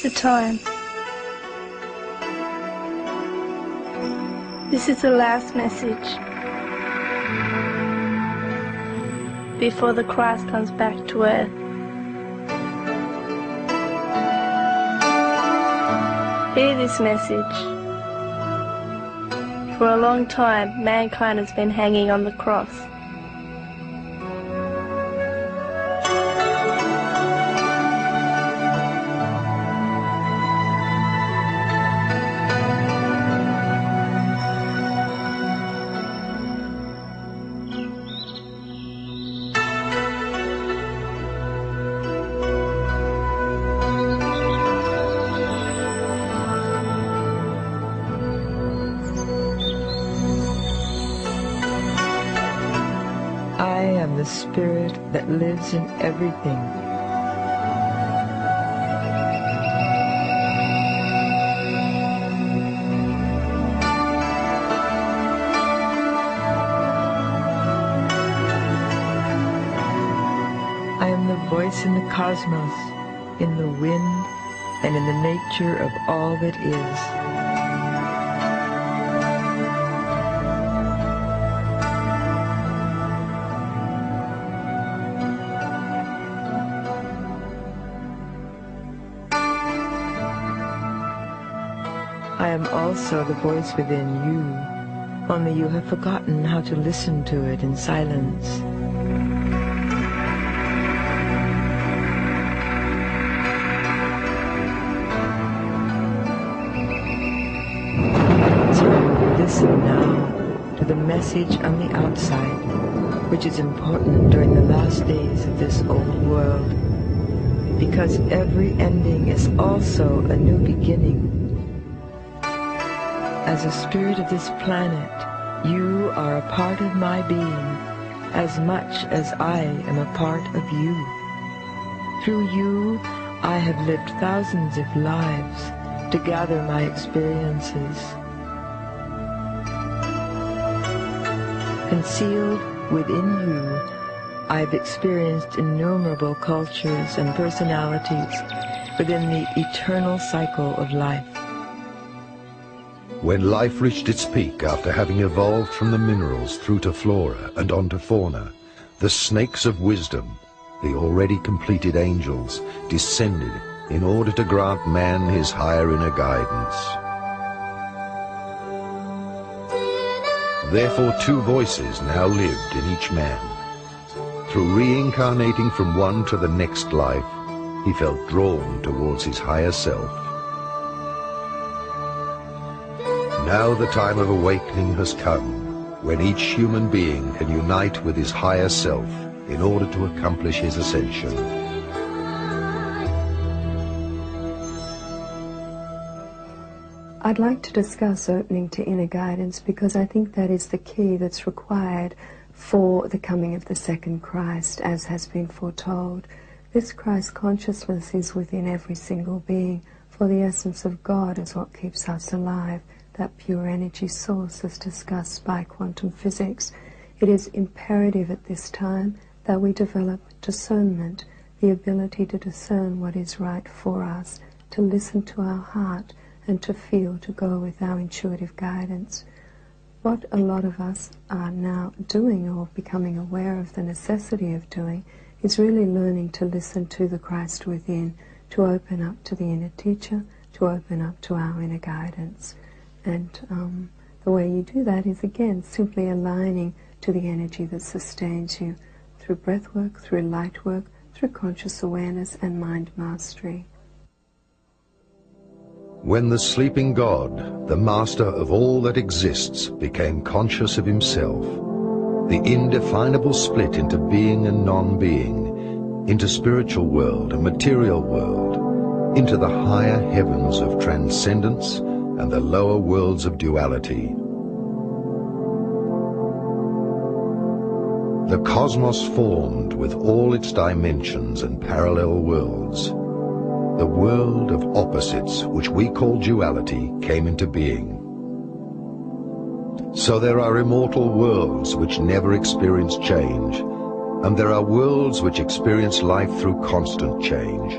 the time. This is the last message before the Christ comes back to earth. Hear this message. For a long time, mankind has been hanging on the cross. The Spirit that lives in everything. I am the voice in the cosmos, in the wind, and in the nature of all that is. I am also the voice within you, only you have forgotten how to listen to it in silence. So listen now to the message on the outside, which is important during the last days of this old world, because every ending is also a new beginning. As a spirit of this planet, you are a part of my being, as much as I am a part of you. Through you, I have lived thousands of lives to gather my experiences. Concealed within you, I've experienced innumerable cultures and personalities within the eternal cycle of life. When life reached its peak after having evolved from the minerals through to flora and onto fauna, the snakes of wisdom, the already completed angels, descended in order to grant man his higher inner guidance. Therefore 2 voices now lived in each man. Through reincarnating from one to the next life, he felt drawn towards his higher self. Now the time of awakening has come, when each human being can unite with his higher self in order to accomplish his ascension. I'd like to discuss opening to inner guidance because I think that is the key that's required for the coming of the second Christ, as has been foretold. This Christ consciousness is within every single being, for the essence of God is what keeps us alive. That pure energy source as discussed by quantum physics. It is imperative at this time that we develop discernment, the ability to discern what is right for us, to listen to our heart and to feel, to go with our intuitive guidance. What a lot of us are now doing, or becoming aware of the necessity of doing, is really learning to listen to the Christ within, to open up to the inner teacher, to open up to our inner guidance. And the way you do that is, again, simply aligning to the energy that sustains you through breath work, through light work, through conscious awareness and mind mastery. When the sleeping God, the master of all that exists, became conscious of himself, the indefinable split into being and non-being, into spiritual world and material world, into the higher heavens of transcendence and the lower worlds of duality. The cosmos formed with all its dimensions and parallel worlds. The world of opposites, which we call duality, came into being. So there are immortal worlds which never experience change, and there are worlds which experience life through constant change.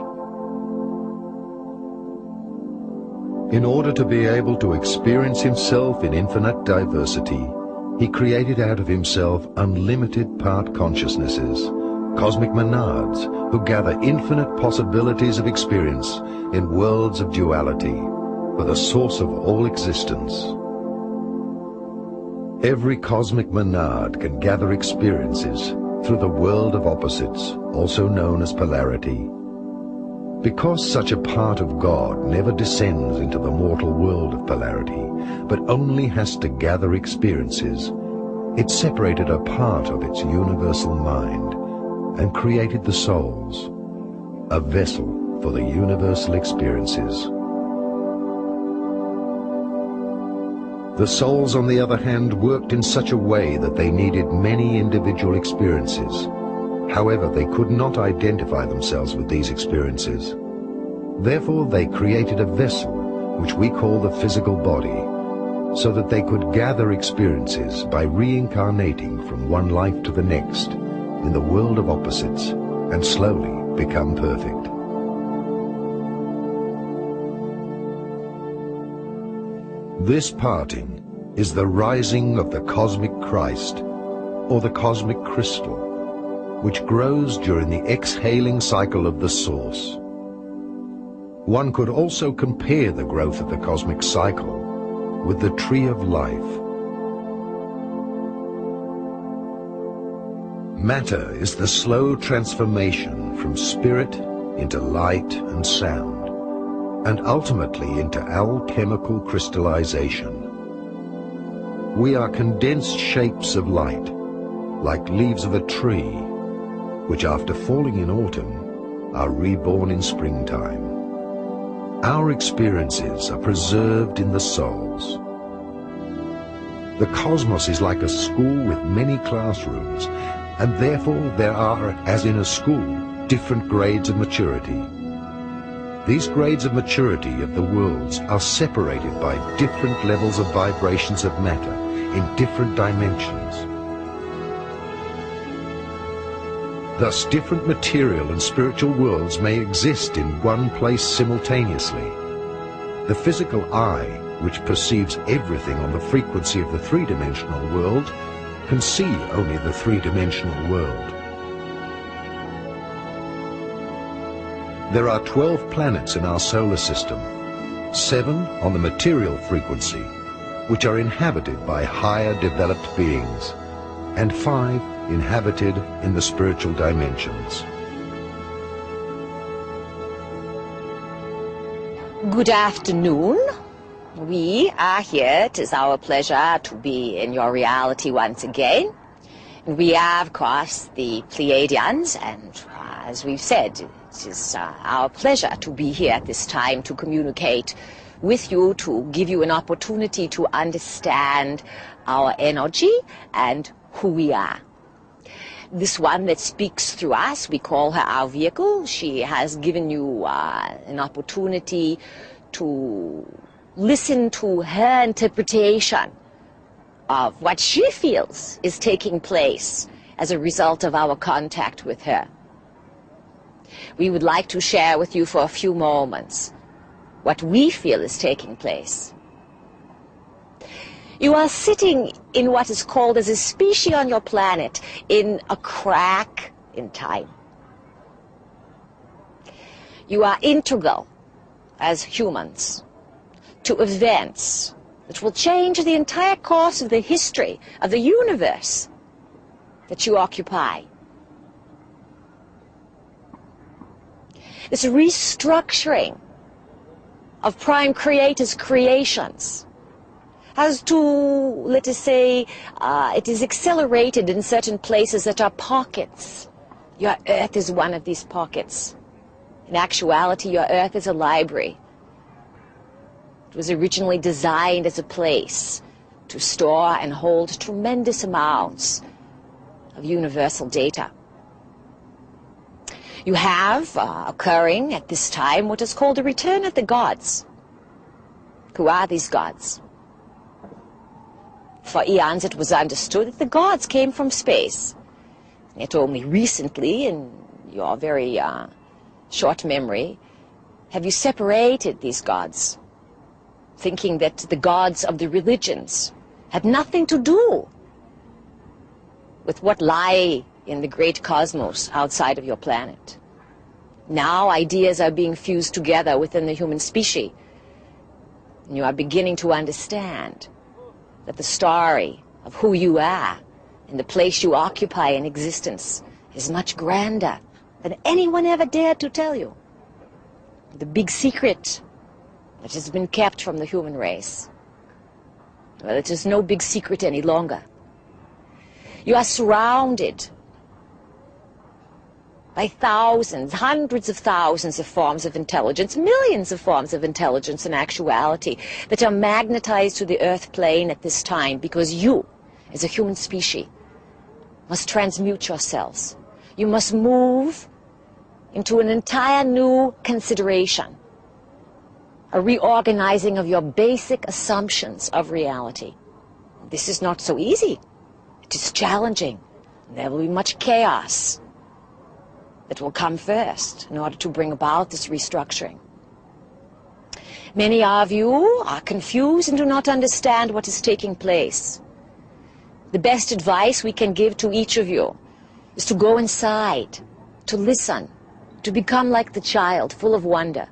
In order to be able to experience himself in infinite diversity, he created out of himself unlimited part consciousnesses, cosmic monads, who gather infinite possibilities of experience in worlds of duality, for the source of all existence. Every cosmic monad can gather experiences through the world of opposites, also known as polarity. Because such a part of God never descends into the mortal world of polarity, but only has to gather experiences, it separated a part of its universal mind and created the souls, a vessel for the universal experiences. The souls, on the other hand, worked in such a way that they needed many individual experiences. However, they could not identify themselves with these experiences. Therefore, they created a vessel, which we call the physical body, so that they could gather experiences by reincarnating from one life to the next in the world of opposites and slowly become perfect. This parting is the rising of the cosmic Christ, or the cosmic crystal, which grows during the exhaling cycle of the source. One could also compare the growth of the cosmic cycle with the tree of life. Matter is the slow transformation from spirit into light and sound, and ultimately into alchemical crystallization. We are condensed shapes of light, like leaves of a tree, which after falling in autumn are reborn in springtime. Our experiences are preserved in the souls. The cosmos is like a school with many classrooms, and therefore there are, as in a school, different grades of maturity. These grades of maturity of the worlds are separated by different levels of vibrations of matter in different dimensions. Thus, different material and spiritual worlds may exist in one place simultaneously. The physical eye, which perceives everything on the frequency of the three-dimensional world, can see only the three-dimensional world. There are 12 planets in our solar system, 7 on the material frequency, which are inhabited by higher developed beings, and 5 inhabited in the spiritual dimensions. Good afternoon. We are here. It is our pleasure to be in your reality once again. And we are, of course, the Pleiadians, and as we've said, it is our pleasure to be here at this time to communicate with you, to give you an opportunity to understand our energy and who we are. This one that speaks through us, we call her our vehicle. She has given you an opportunity to listen to her interpretation of what she feels is taking place as a result of our contact with her. We would like to share with you for a few moments what we feel is taking place. You are sitting in what is called as a species on your planet in a crack in time. You are integral as humans to events that will change the entire course of the history of the universe that you occupy. This restructuring of Prime Creator's creations has to, let us say, it is accelerated in certain places that are pockets. Your Earth is one of these pockets. In actuality, your Earth is a library. It was originally designed as a place to store and hold tremendous amounts of universal data. You have occurring at this time what is called a return of the gods. Who are these gods? For eons it was understood that the gods came from space. Yet only recently, in your very short memory, have you separated these gods thinking that the gods of the religions had nothing to do with what lie in the great cosmos outside of your planet. Now ideas are being fused together within the human species, and you are beginning to understand that the story of who you are and the place you occupy in existence is much grander than anyone ever dared to tell you. The big secret that has been kept from the human race. Well, it is no big secret any longer. You are surrounded by thousands, hundreds of thousands of forms of intelligence, millions of forms of intelligence in actuality, that are magnetized to the earth plane at this time, because you, as a human species, must transmute yourselves. You must move into an entire new consideration, a reorganizing of your basic assumptions of reality. This is not so easy. It is challenging. There will be much chaos that will come first in order to bring about this restructuring. Many of you are confused and do not understand what is taking place. The best advice we can give to each of you is to go inside, to listen, to become like the child, full of wonder.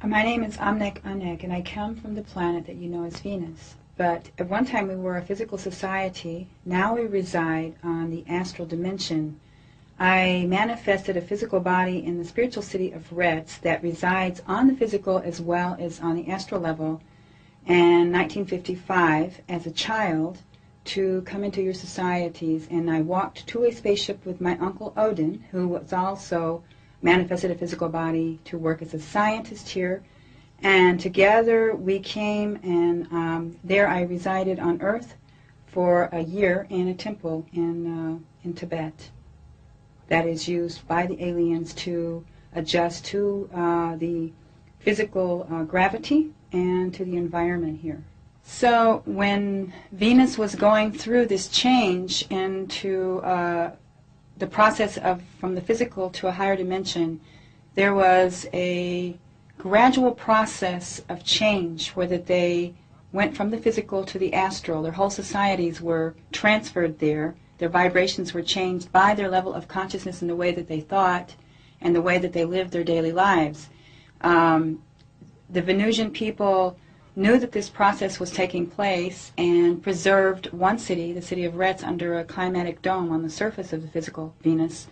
My name is Amnek Anek, and I come from the planet that you know as Venus. But at one time we were a physical society. Now we reside on the astral dimension. I manifested a physical body in the spiritual city of Retz that resides on the physical as well as on the astral level in 1955 as a child to come into your societies. And I walked to a spaceship with my uncle Odin, who was also manifested a physical body to work as a scientist here. And together we came, and there I resided on Earth for a year in a temple in Tibet that is used by the aliens to adjust to the physical gravity and to the environment here. So when Venus was going through this change into the process of from the physical to a higher dimension, there was a gradual process of change where that they went from the physical to the astral. Their whole societies were transferred there. Their vibrations were changed by their level of consciousness and the way that they thought and the way that they lived their daily lives. The Venusian people knew that this process was taking place and preserved one city, the city of Retz, under a climatic dome on the surface of the physical Venus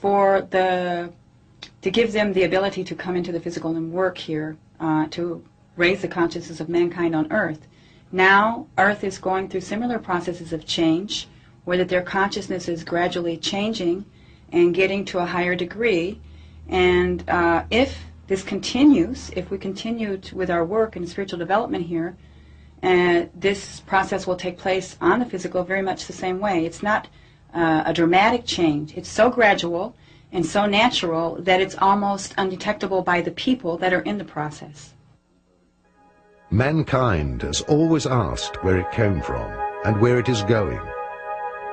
to give them the ability to come into the physical and work here to raise the consciousness of mankind on Earth. Now, Earth is going through similar processes of change, where that their consciousness is gradually changing and getting to a higher degree. And if this continues, if we continue with our work and spiritual development here, this process will take place on the physical very much the same way. It's not a dramatic change. It's so gradual and so natural that it's almost undetectable by the people that are in the process. Mankind has always asked where it came from and where it is going.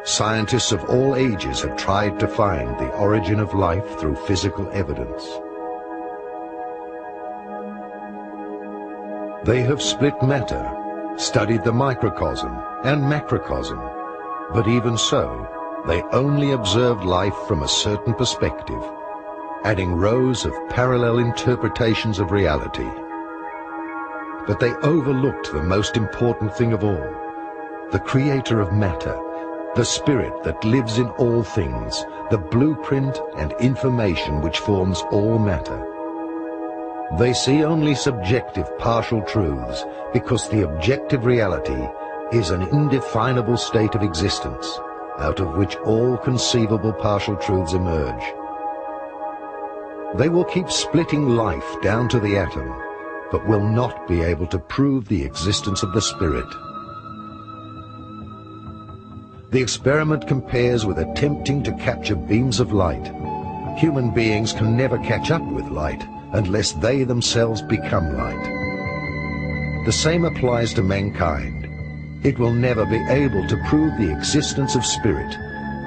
Scientists of all ages have tried to find the origin of life through physical evidence. They have split matter, studied the microcosm and macrocosm, but even so, they only observed life from a certain perspective, adding rows of parallel interpretations of reality. But they overlooked the most important thing of all, the creator of matter, the spirit that lives in all things, the blueprint and information which forms all matter. They see only subjective partial truths because the objective reality is an indefinable state of existence, out of which all conceivable partial truths emerge. They will keep splitting life down to the atom, but will not be able to prove the existence of the spirit. The experiment compares with attempting to capture beams of light. Human beings can never catch up with light unless they themselves become light. The same applies to mankind. It will never be able to prove the existence of spirit,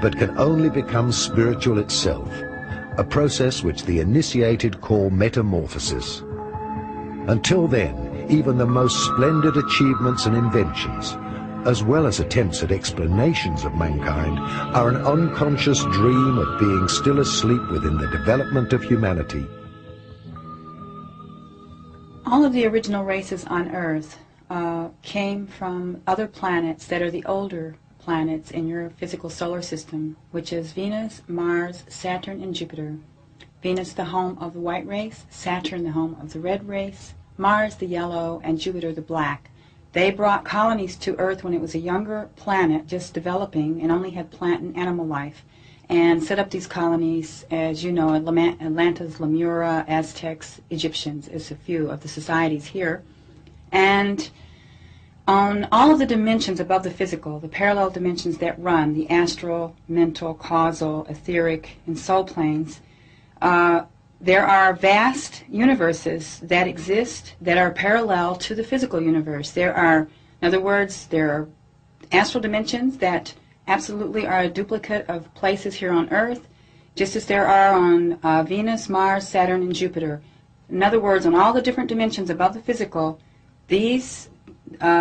but can only become spiritual itself, a process which the initiated call metamorphosis. Until then, even the most splendid achievements and inventions, as well as attempts at explanations of mankind, are an unconscious dream of being still asleep within the development of humanity. All of the original races on Earth came from other planets that are the older planets in your physical solar system, which is Venus, Mars, Saturn, and Jupiter. Venus, the home of the white race, Saturn, the home of the red race, Mars, the yellow, and Jupiter, the black. They brought colonies to Earth when it was a younger planet, just developing, and only had plant and animal life, and set up these colonies, as you know, Atlantis, Lemura, Aztecs, Egyptians, is a few of the societies here. And on all of the dimensions above the physical, the parallel dimensions that run, the astral, mental, causal, etheric, and soul planes, there are vast universes that exist that are parallel to the physical universe. There are, in other words, there are astral dimensions that absolutely are a duplicate of places here on Earth, just as there are on Venus, Mars, Saturn, and Jupiter. In other words, on all the different dimensions above the physical, these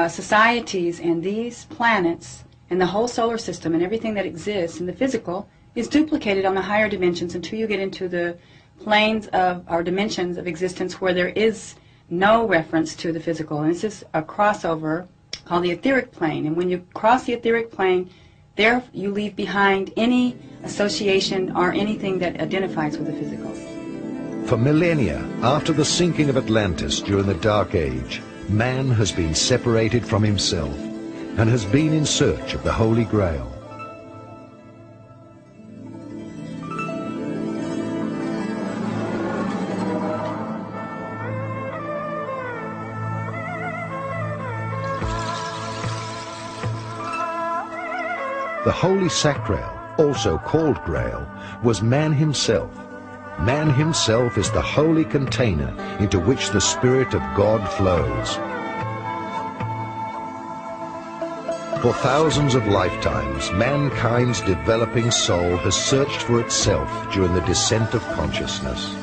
societies and these planets and the whole solar system and everything that exists in the physical is duplicated on the higher dimensions until you get into the planes of our dimensions of existence where there is no reference to the physical. And it's just a crossover called the etheric plane. And when you cross the etheric plane, there you leave behind any association or anything that identifies with the physical. For millennia after the sinking of Atlantis during the Dark Age, man has been separated from himself and has been in search of the Holy Grail. The Holy Sacrail, also called Grail, was man himself. Man himself is the holy container into which the Spirit of God flows. For thousands of lifetimes, mankind's developing soul has searched for itself during the descent of consciousness.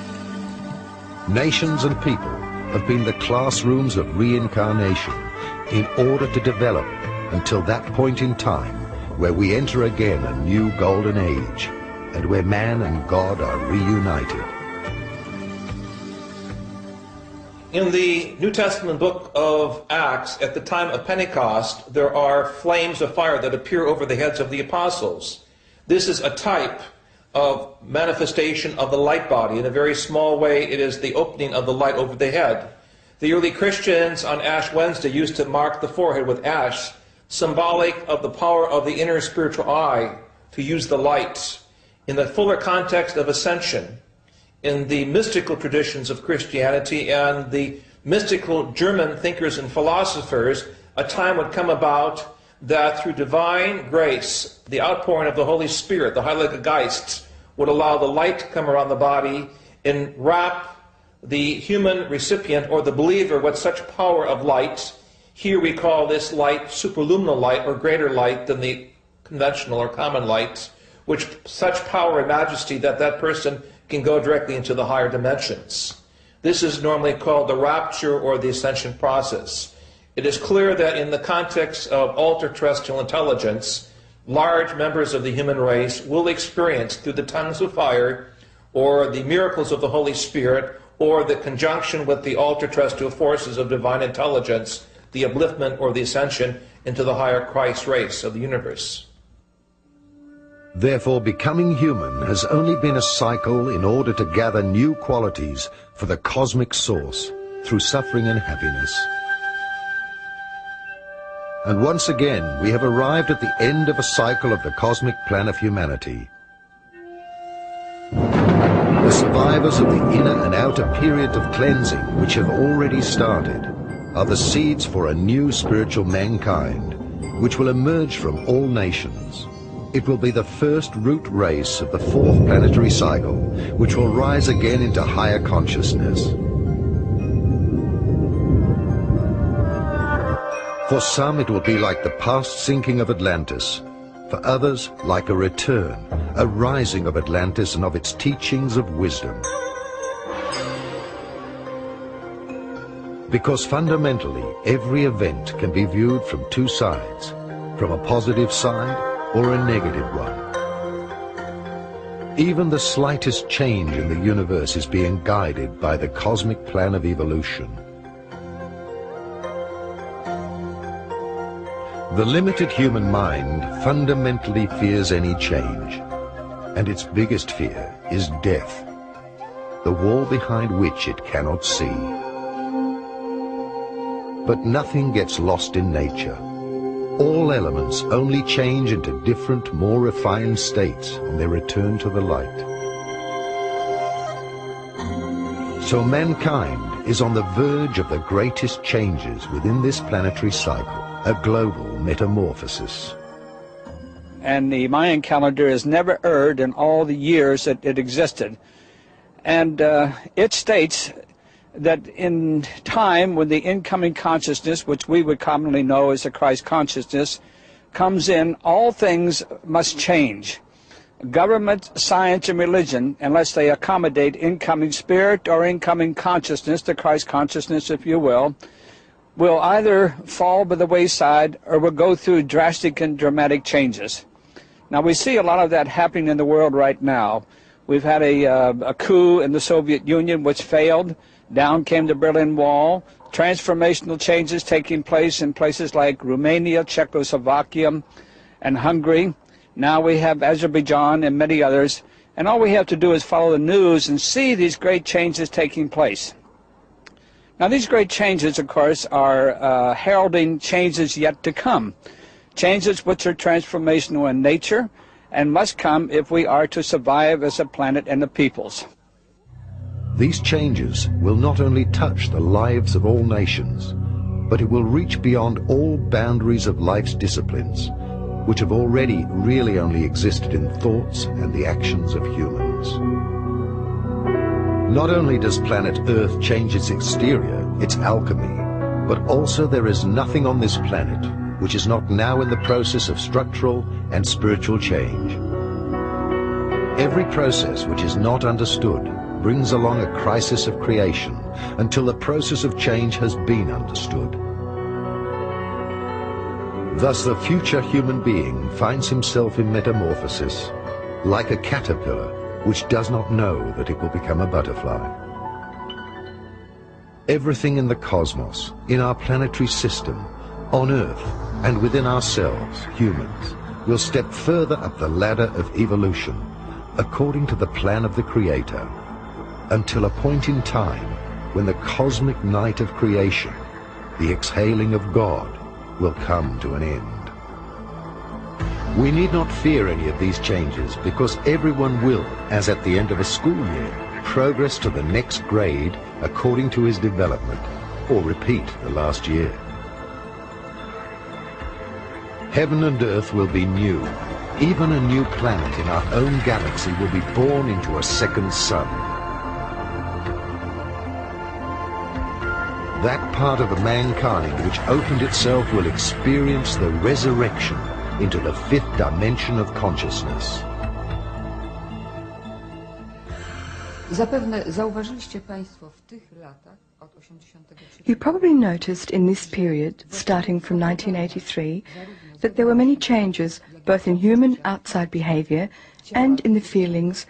Nations and people have been the classrooms of reincarnation in order to develop until that point in time where we enter again a new golden age, and where man and God are reunited. In the New Testament book of Acts, at the time of Pentecost, there are flames of fire that appear over the heads of the apostles. This is a type of manifestation of the light body. In a very small way, it is the opening of the light over the head. The early Christians on Ash Wednesday used to mark the forehead with ash, symbolic of the power of the inner spiritual eye to use the light. In the fuller context of ascension, in the mystical traditions of Christianity and the mystical German thinkers and philosophers, a time would come about that through divine grace, the outpouring of the Holy Spirit, the Heilige Geist, would allow the light to come around the body and wrap the human recipient or the believer with such power of light. Here we call this light superluminal light, or greater light than the conventional or common light, which such power and majesty that that person can go directly into the higher dimensions. This is normally called the rapture or the ascension process. It is clear that in the context of ultra-terrestrial intelligence, large members of the human race will experience through the tongues of fire or the miracles of the Holy Spirit or the conjunction with the ultra-terrestrial forces of divine intelligence, the upliftment or the ascension into the higher Christ race of the universe. Therefore, becoming human has only been a cycle in order to gather new qualities for the cosmic source through suffering and happiness. And once again, we have arrived at the end of a cycle of the cosmic plan of humanity. The survivors of the inner and outer period of cleansing, which have already started, are the seeds for a new spiritual mankind, which will emerge from all nations. It will be the first root race of the fourth planetary cycle, which will rise again into higher consciousness. For some it will be like the past sinking of Atlantis. For others, like a return, a rising of Atlantis and of its teachings of wisdom. Because fundamentally, every event can be viewed from two sides, from a positive side or a negative one. Even the slightest change in the universe is being guided by the cosmic plan of evolution. The limited human mind fundamentally fears any change, and its biggest fear is death, the wall behind which it cannot see. But nothing gets lost in nature. All elements only change into different, more refined states on their return to the light. So mankind is on the verge of the greatest changes within this planetary cycle, a global metamorphosis. And the Mayan calendar has never erred in all the years that it existed. And it states that in time when the incoming consciousness, which we would commonly know as the Christ consciousness, comes in, all things must change. Government, science, and religion, unless they accommodate incoming spirit or incoming consciousness, the Christ consciousness, if you will either fall by the wayside or will go through drastic and dramatic changes. Now, we see a lot of that happening in the world right now. We've had a coup in the Soviet Union which failed. Down came the Berlin Wall. Transformational changes taking place in places like Romania, Czechoslovakia, and Hungary. Now we have Azerbaijan and many others. And all we have to do is follow the news and see these great changes taking place. Now, these great changes, of course, are heralding changes yet to come. Changes which are transformational in nature and must come if we are to survive as a planet and a peoples. These changes will not only touch the lives of all nations, but it will reach beyond all boundaries of life's disciplines, which have already really only existed in thoughts and the actions of humans. Not only does planet Earth change its exterior, its alchemy, but also there is nothing on this planet which is not now in the process of structural and spiritual change. Every process which is not understood brings along a crisis of creation until the process of change has been understood. Thus the future human being finds himself in metamorphosis, like a caterpillar which does not know that it will become a butterfly. Everything in the cosmos, in our planetary system, on Earth, and within ourselves, humans, will step further up the ladder of evolution, according to the plan of the Creator, until a point in time when the cosmic night of creation, the exhaling of God, will come to an end. We need not fear any of these changes because everyone will, as at the end of a school year, progress to the next grade according to his development, or repeat the last year. Heaven and earth will be new. Even a new planet in our own galaxy will be born into a second sun. That part of mankind which opened itself will experience the resurrection into the fifth dimension of consciousness. Zapewne zauważyliście Państwo w tych latach od 83. You probably noticed in this period, starting from 1983, that there were many changes both in human outside behavior and in the feelings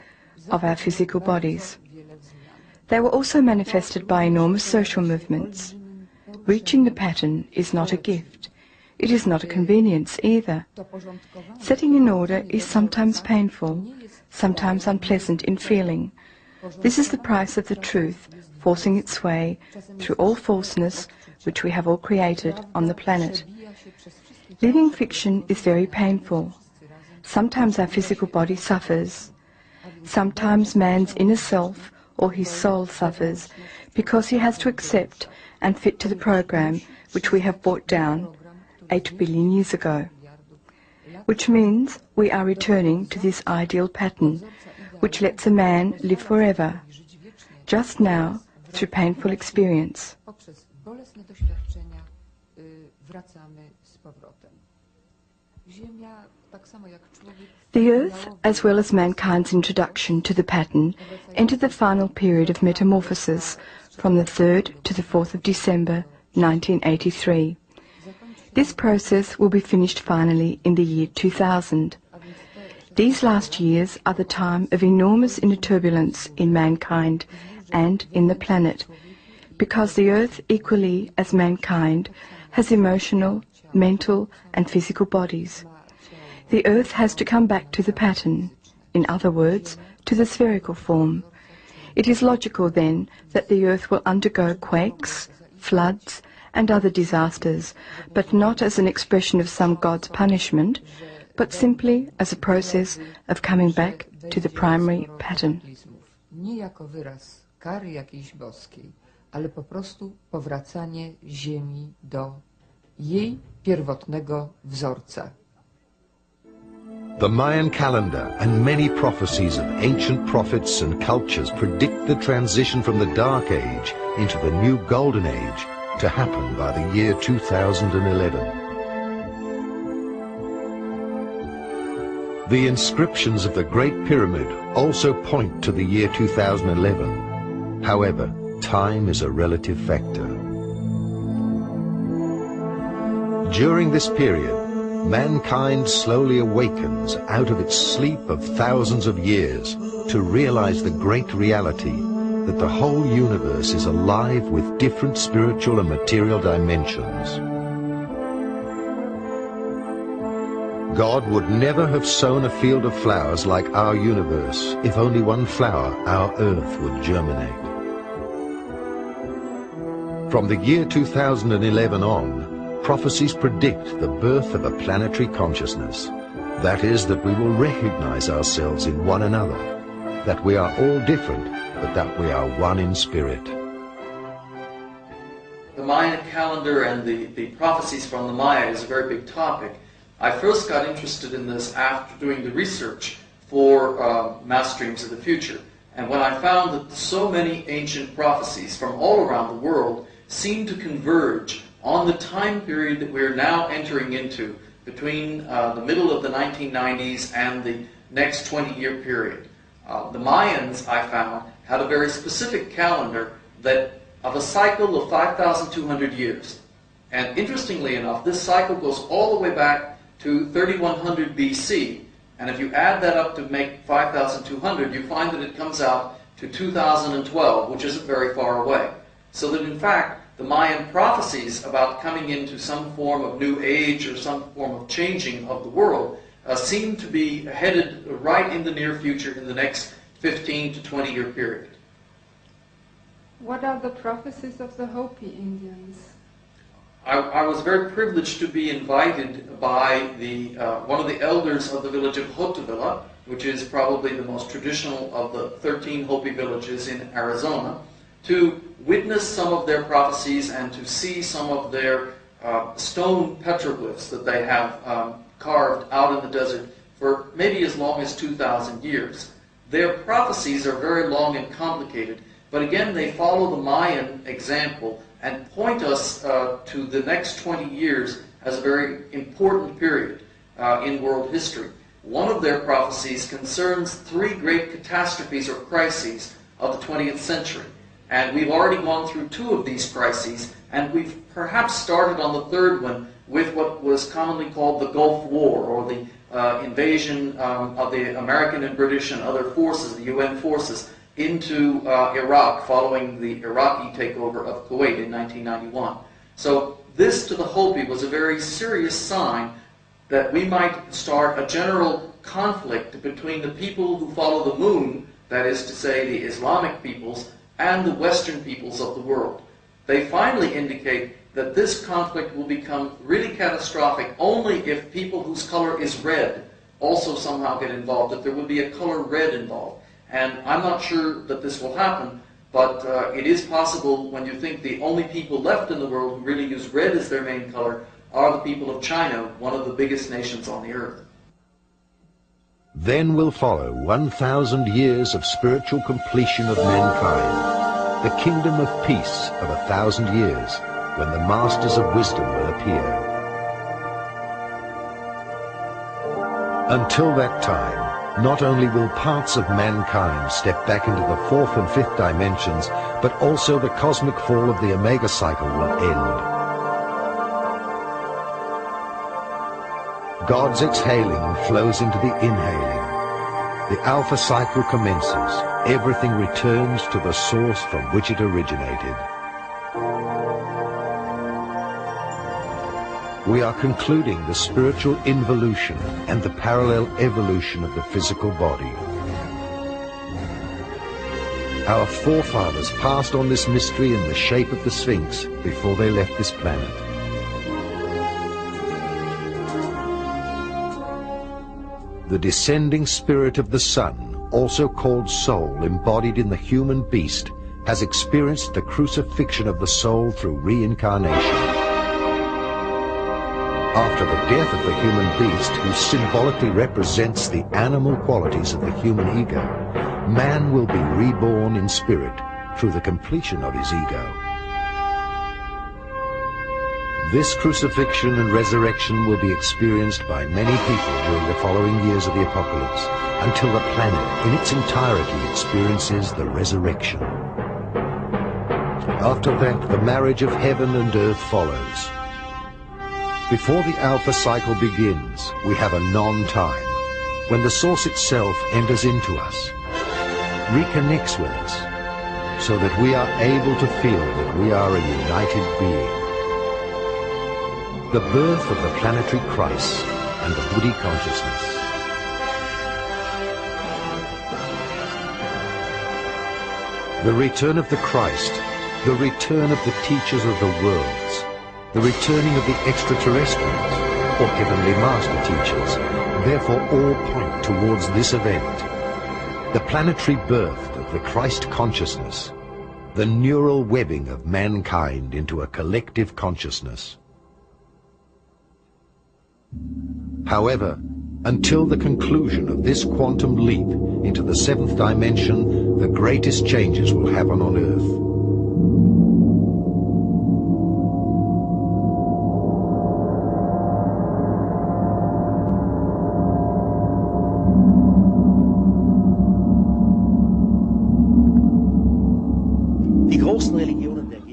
of our physical bodies. They were also manifested by enormous social movements. Reaching the pattern is not a gift. It is not a convenience either. Setting in order is sometimes painful, sometimes unpleasant in feeling. This is the price of the truth forcing its way through all falseness which we have all created on the planet. Living fiction is very painful. Sometimes our physical body suffers. Sometimes man's inner self or his soul suffers because he has to accept and fit to the program which we have brought down 8 billion years ago. Which means we are returning to this ideal pattern which lets a man live forever, just now through painful experience. The earth, as well as mankind's introduction to the pattern, entered the final period of metamorphosis from the 3rd to the 4th of December 1983. This process will be finished finally in the year 2000. These last years are the time of enormous inner turbulence in mankind and in the planet, because the Earth, equally as mankind, has emotional, mental and physical bodies. The Earth has to come back to the pattern, in other words, to the spherical form. It is logical then that the Earth will undergo quakes, floods and other disasters, but not as an expression of some God's punishment, but simply as a process of coming back to the primary pattern. Nie jako wyraz kary jakiejś boskiej, ale po prostu powracanie Ziemi do jej pierwotnego wzorca. The Mayan calendar and many prophecies of ancient prophets and cultures predict the transition from the Dark Age into the new Golden Age to happen by the year 2011. The inscriptions of the Great Pyramid also point to the year 2011. However, time is a relative factor. During this period, mankind slowly awakens out of its sleep of thousands of years to realize the great reality that the whole universe is alive with different spiritual and material dimensions. God would never have sown a field of flowers like our universe if only one flower, our Earth, would germinate. From the year 2011 on, prophecies predict the birth of a planetary consciousness. That is, that we will recognize ourselves in one another, that we are all different, but that we are one in spirit. The Mayan calendar and the prophecies from the Maya is a very big topic. I first got interested in this after doing the research for Mass Dreams of the Future. And when I found that so many ancient prophecies from all around the world seem to converge on the time period that we're now entering into, between the middle of the 1990s and the next 20-year period. The Mayans, I found, had a very specific calendar of a cycle of 5,200 years. And interestingly enough, this cycle goes all the way back to 3100 BC. And if you add that up to make 5,200, you find that it comes out to 2012, which isn't very far away. So that in fact, the Mayan prophecies about coming into some form of new age or some form of changing of the world seem to be headed right in the near future in the next 15 to 20-year period. What are the prophecies of the Hopi Indians? I was very privileged to be invited by one of the elders of the village of Hotevilla, which is probably the most traditional of the 13 Hopi villages in Arizona, to witness some of their prophecies and to see some of their stone petroglyphs that they have carved out in the desert for maybe as long as 2,000 years. Their prophecies are very long and complicated, but again they follow the Mayan example and point us to the next 20 years as a very important period in world history. One of their prophecies concerns 3 great catastrophes or crises of the 20th century. And we've already gone through 2 of these crises, and we've perhaps started on the 3rd one with what was commonly called the Gulf War, or the invasion of the American and British and other forces, the UN forces, into Iraq following the Iraqi takeover of Kuwait in 1991. So this to the Hopi was a very serious sign that we might start a general conflict between the people who follow the moon, that is to say the Islamic peoples, and the Western peoples of the world. They finally indicate that this conflict will become really catastrophic only if people whose color is red also somehow get involved, that there will be a color red involved. And I'm not sure that this will happen, but it is possible when you think the only people left in the world who really use red as their main color are the people of China, one of the biggest nations on the earth. Then will follow 1,000 years of spiritual completion of mankind, the kingdom of peace of 1,000 years, when the masters of wisdom will appear. Until that time, not only will parts of mankind step back into the fourth and fifth dimensions, but also the cosmic fall of the Omega cycle will end. God's exhaling flows into the inhaling. The Alpha cycle commences. Everything returns to the source from which it originated. We are concluding the spiritual involution and the parallel evolution of the physical body. Our forefathers passed on this mystery in the shape of the Sphinx before they left this planet. The descending spirit of the sun, also called soul, embodied in the human beast, has experienced the crucifixion of the soul through reincarnation. After the death of the human beast, who symbolically represents the animal qualities of the human ego, man will be reborn in spirit through the completion of his ego. This crucifixion and resurrection will be experienced by many people during the following years of the apocalypse, until the planet in its entirety experiences the resurrection. After that, the marriage of heaven and earth follows. Before the Alpha cycle begins, we have a non-time, when the source itself enters into us, reconnects with us, so that we are able to feel that we are a united being. The birth of the planetary Christ and the Buddhi consciousness. The return of the Christ, the return of the teachers of the worlds, the returning of the extraterrestrials, or heavenly master teachers, therefore all point towards this event. The planetary birth of the Christ consciousness, the neural webbing of mankind into a collective consciousness. However, until the conclusion of this quantum leap into the seventh dimension, the greatest changes will happen on Earth.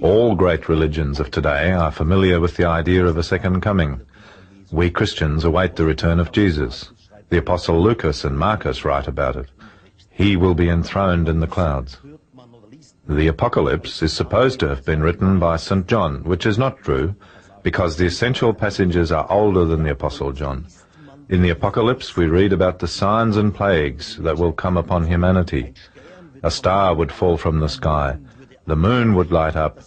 All great religions of today are familiar with the idea of a second coming. We Christians await the return of Jesus. The Apostle Lucas and Marcus write about it. He will be enthroned in the clouds. The Apocalypse is supposed to have been written by St. John, which is not true, because the essential passages are older than the Apostle John. In the Apocalypse we read about the signs and plagues that will come upon humanity. A star would fall from the sky, the moon would light up,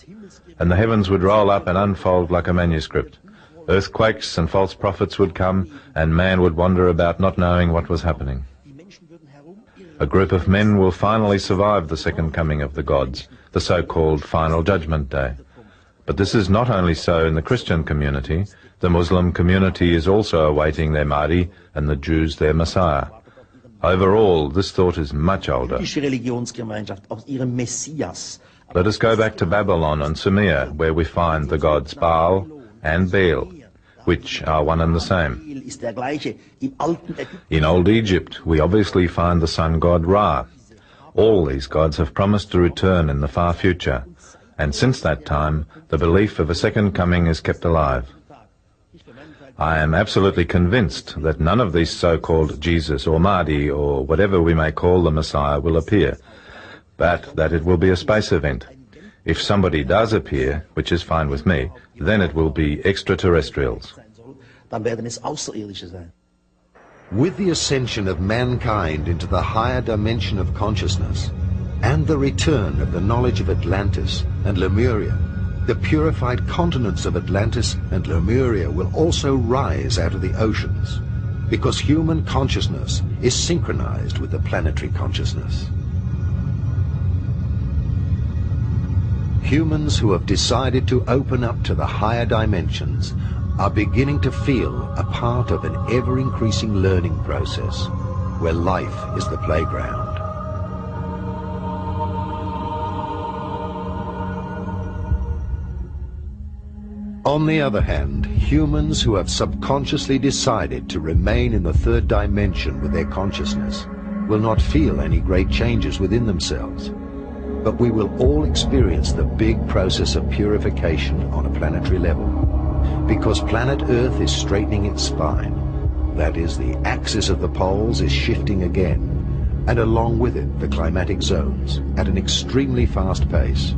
and the heavens would roll up and unfold like a manuscript. Earthquakes and false prophets would come, and man would wander about not knowing what was happening. A group of men will finally survive the second coming of the gods, the so-called Final Judgment Day. But this is not only so in the Christian community. The Muslim community is also awaiting their Mahdi, and the Jews their Messiah. Overall, this thought is much older. Let us go back to Babylon and Sumer, where we find the gods Baal and Baal, which are one and the same. In Old Egypt, we obviously find the sun god Ra. All these gods have promised to return in the far future, and since that time, the belief of a second coming is kept alive. I am absolutely convinced that none of these so-called Jesus or Mahdi or whatever we may call the Messiah will appear, but that it will be a space event. If somebody does appear, which is fine with me, then it will be extraterrestrials. With the ascension of mankind into the higher dimension of consciousness, and the return of the knowledge of Atlantis and Lemuria, the purified continents of Atlantis and Lemuria will also rise out of the oceans, because human consciousness is synchronized with the planetary consciousness. Humans who have decided to open up to the higher dimensions are beginning to feel a part of an ever-increasing learning process, where life is the playground. On the other hand, humans who have subconsciously decided to remain in the third dimension with their consciousness will not feel any great changes within themselves. But we will all experience the big process of purification on a planetary level, because planet Earth is straightening its spine. That is, the axis of the poles is shifting again, and along with it the climatic zones, at an extremely fast pace.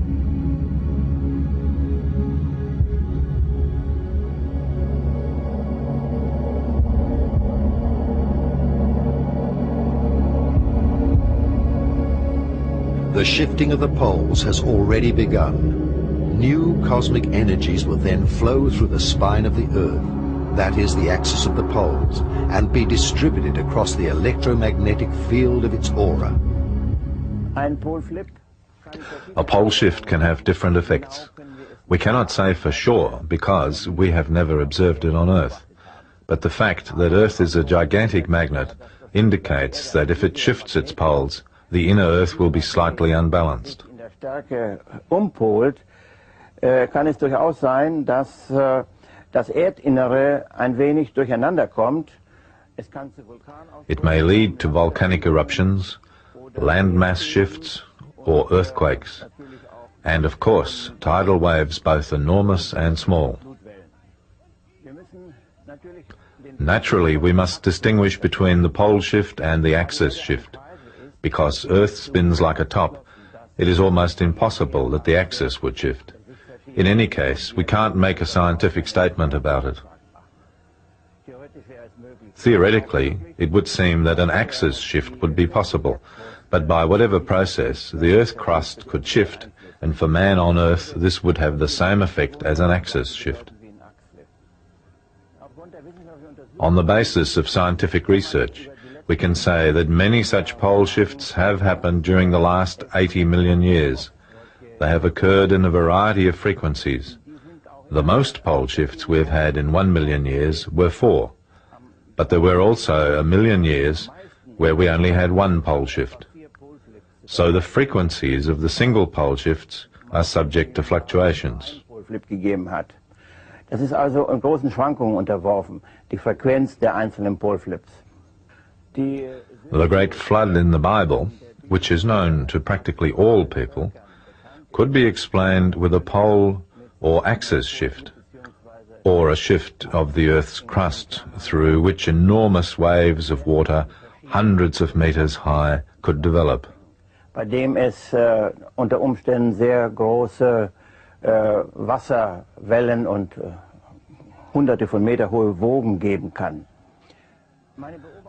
The shifting of the poles has already begun. New cosmic energies will then flow through the spine of the Earth, that is the axis of the poles, and be distributed across the electromagnetic field of its aura. A pole shift can have different effects. We cannot say for sure because we have never observed it on Earth. But the fact that Earth is a gigantic magnet indicates that if it shifts its poles, the inner Earth will be slightly unbalanced. Kann es durchaus sein, dass das Erdinnere ein wenig durcheinander kommt. It may lead to volcanic eruptions, landmass shifts, or earthquakes, and of course tidal waves both enormous and small. Naturally, we must distinguish between the pole shift and the axis shift. Because Earth spins like a top, it is almost impossible that the axis would shift. In any case, we can't make a scientific statement about it. Theoretically, it would seem that an axis shift would be possible, but by whatever process, the Earth crust could shift, and for man on Earth this would have the same effect as an axis shift. On the basis of scientific research, we can say that many such pole shifts have happened during the last 80 million years. They have occurred in a variety of frequencies. The most pole shifts we've had in 1 million years were 4, but there were also 1 million years where we only had 1 pole shift. So the frequencies of the single pole shifts are subject to fluctuations. Das ist also großen Schwankungen unterworfen, die Frequenz der einzelnen Polflips. The great flood in the Bible, which is known to practically all people, could be explained with a pole or axis shift, or a shift of the Earth's crust through which enormous waves of water, hundreds of meters high, could develop. Bei dem es unter Umständen sehr große Wasserwellen und hunderte von Meter hohe Wogen geben kann.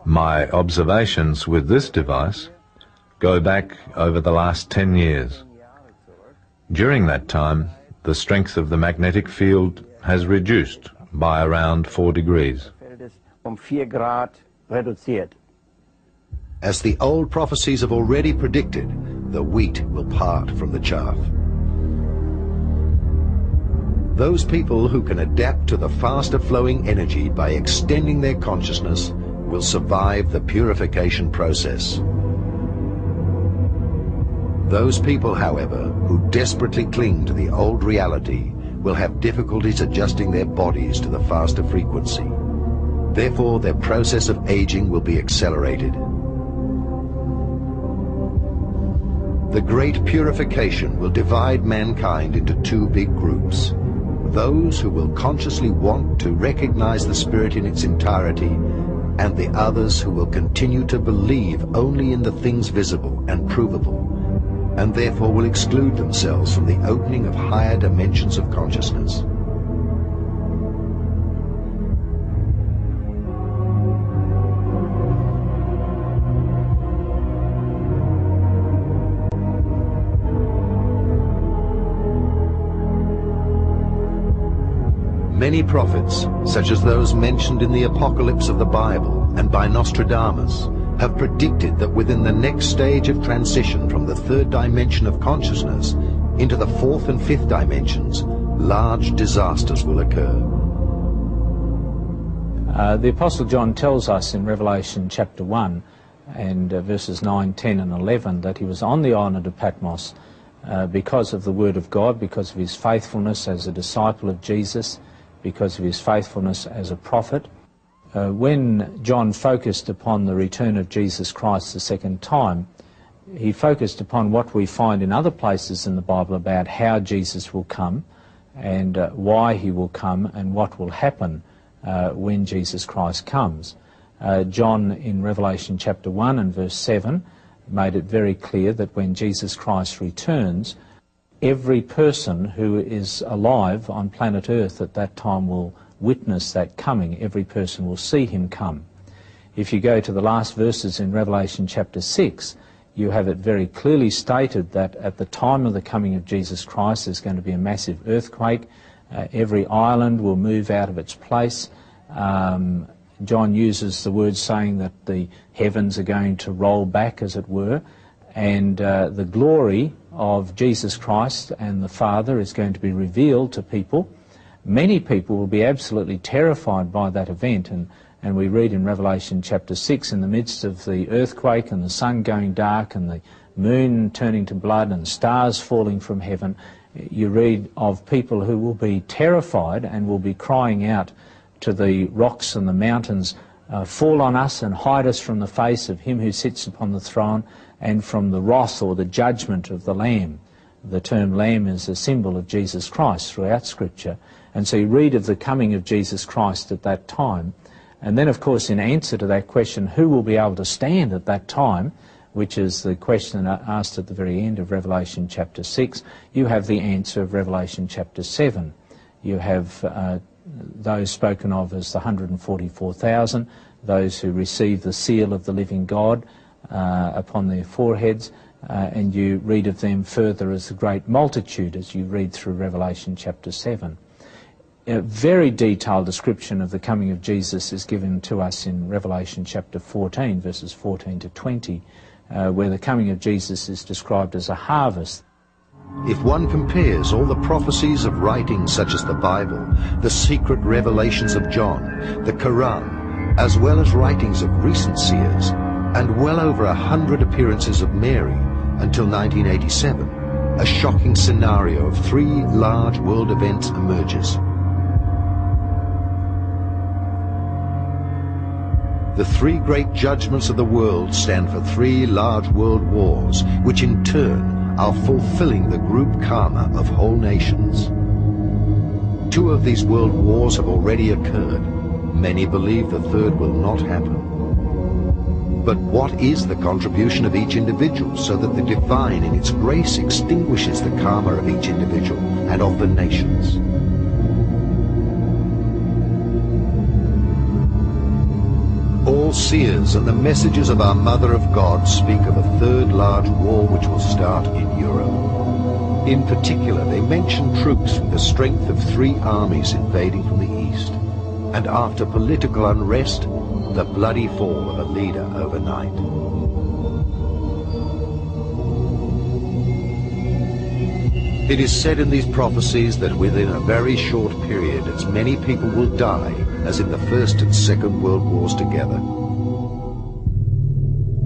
My observations with this device go back over the last 10 years. During that time, the strength of the magnetic field has reduced by around 4 degrees. As the old prophecies have already predicted, the wheat will part from the chaff. Those people who can adapt to the faster flowing energy by extending their consciousness will survive the purification process. Those people, however, who desperately cling to the old reality will have difficulties adjusting their bodies to the faster frequency. Therefore, their process of aging will be accelerated. The great purification will divide mankind into 2 big groups. Those who will consciously want to recognize the Spirit in its entirety, and the others who will continue to believe only in the things visible and provable, and therefore will exclude themselves from the opening of higher dimensions of consciousness. Many prophets, such as those mentioned in the Apocalypse of the Bible and by Nostradamus, have predicted that within the next stage of transition from the 3rd dimension of consciousness into the 4th and 5th dimensions, large disasters will occur. The Apostle John tells us in Revelation chapter 1 and verses 9, 10 and 11 that he was on the island of Patmos because of the Word of God, because of his faithfulness as a disciple of Jesus, because of his faithfulness as a prophet. When John focused upon the return of Jesus Christ the second time, he focused upon what we find in other places in the Bible about how Jesus will come and why he will come and what will happen when Jesus Christ comes. John in Revelation chapter 1 and verse 7 made it very clear that when Jesus Christ returns, every person who is alive on planet Earth at that time will witness that coming. Every person will see him come. If you go to the last verses in Revelation chapter 6, you have it very clearly stated that at the time of the coming of Jesus Christ there's going to be a massive earthquake. Every island will move out of its place. John uses the word saying that the heavens are going to roll back, as it were, and the glory of Jesus Christ and the Father is going to be revealed to people. Many people will be absolutely terrified by that event, and we read in Revelation chapter 6, in the midst of the earthquake and the sun going dark and the moon turning to blood and stars falling from heaven, you read of people who will be terrified and will be crying out to the rocks and the mountains, fall on us and hide us from the face of him who sits upon the throne and from the wrath or the judgment of the Lamb. The term Lamb is a symbol of Jesus Christ throughout Scripture. And so you read of the coming of Jesus Christ at that time. And then, of course, in answer to that question, who will be able to stand at that time, which is the question asked at the very end of Revelation chapter 6, you have the answer of Revelation chapter 7. You have those spoken of as the 144,000, those who receive the seal of the living God upon their foreheads, and you read of them further as the great multitude as you read through Revelation chapter 7. A very detailed description of the coming of Jesus is given to us in Revelation chapter 14, verses 14 to 20, where the coming of Jesus is described as a harvest. If one compares all the prophecies of writings such as the Bible, the secret revelations of John, the Quran, as well as writings of recent seers, and well over 100 appearances of Mary until 1987, a shocking scenario of 3 large world events emerges. The 3 great judgments of the world stand for 3 large world wars, which in turn are fulfilling the group karma of whole nations. 2 of these world wars have already occurred. Many believe the 3rd will not happen. But what is the contribution of each individual so that the divine in its grace extinguishes the karma of each individual and of the nations? All seers and the messengers of our Mother of God speak of a 3rd large war which will start in Europe. In particular, they mention troops with the strength of 3 armies invading from the east, and after political unrest, the bloody fall of a leader overnight. It is said in these prophecies that within a very short period as many people will die as in the First and Second World Wars together.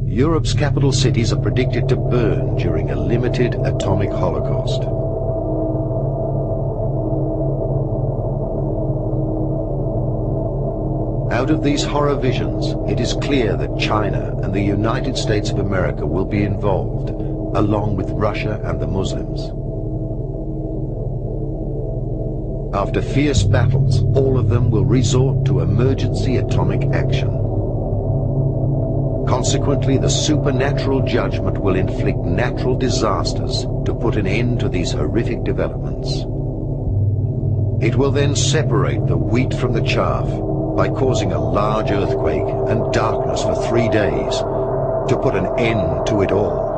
Europe's capital cities are predicted to burn during a limited atomic holocaust. Out of these horror visions, it is clear that China and the United States of America will be involved, along with Russia and the Muslims. After fierce battles, all of them will resort to emergency atomic action. Consequently, the supernatural judgment will inflict natural disasters to put an end to these horrific developments. It will then separate the wheat from the chaff by causing a large earthquake and darkness for 3 days to put an end to it all.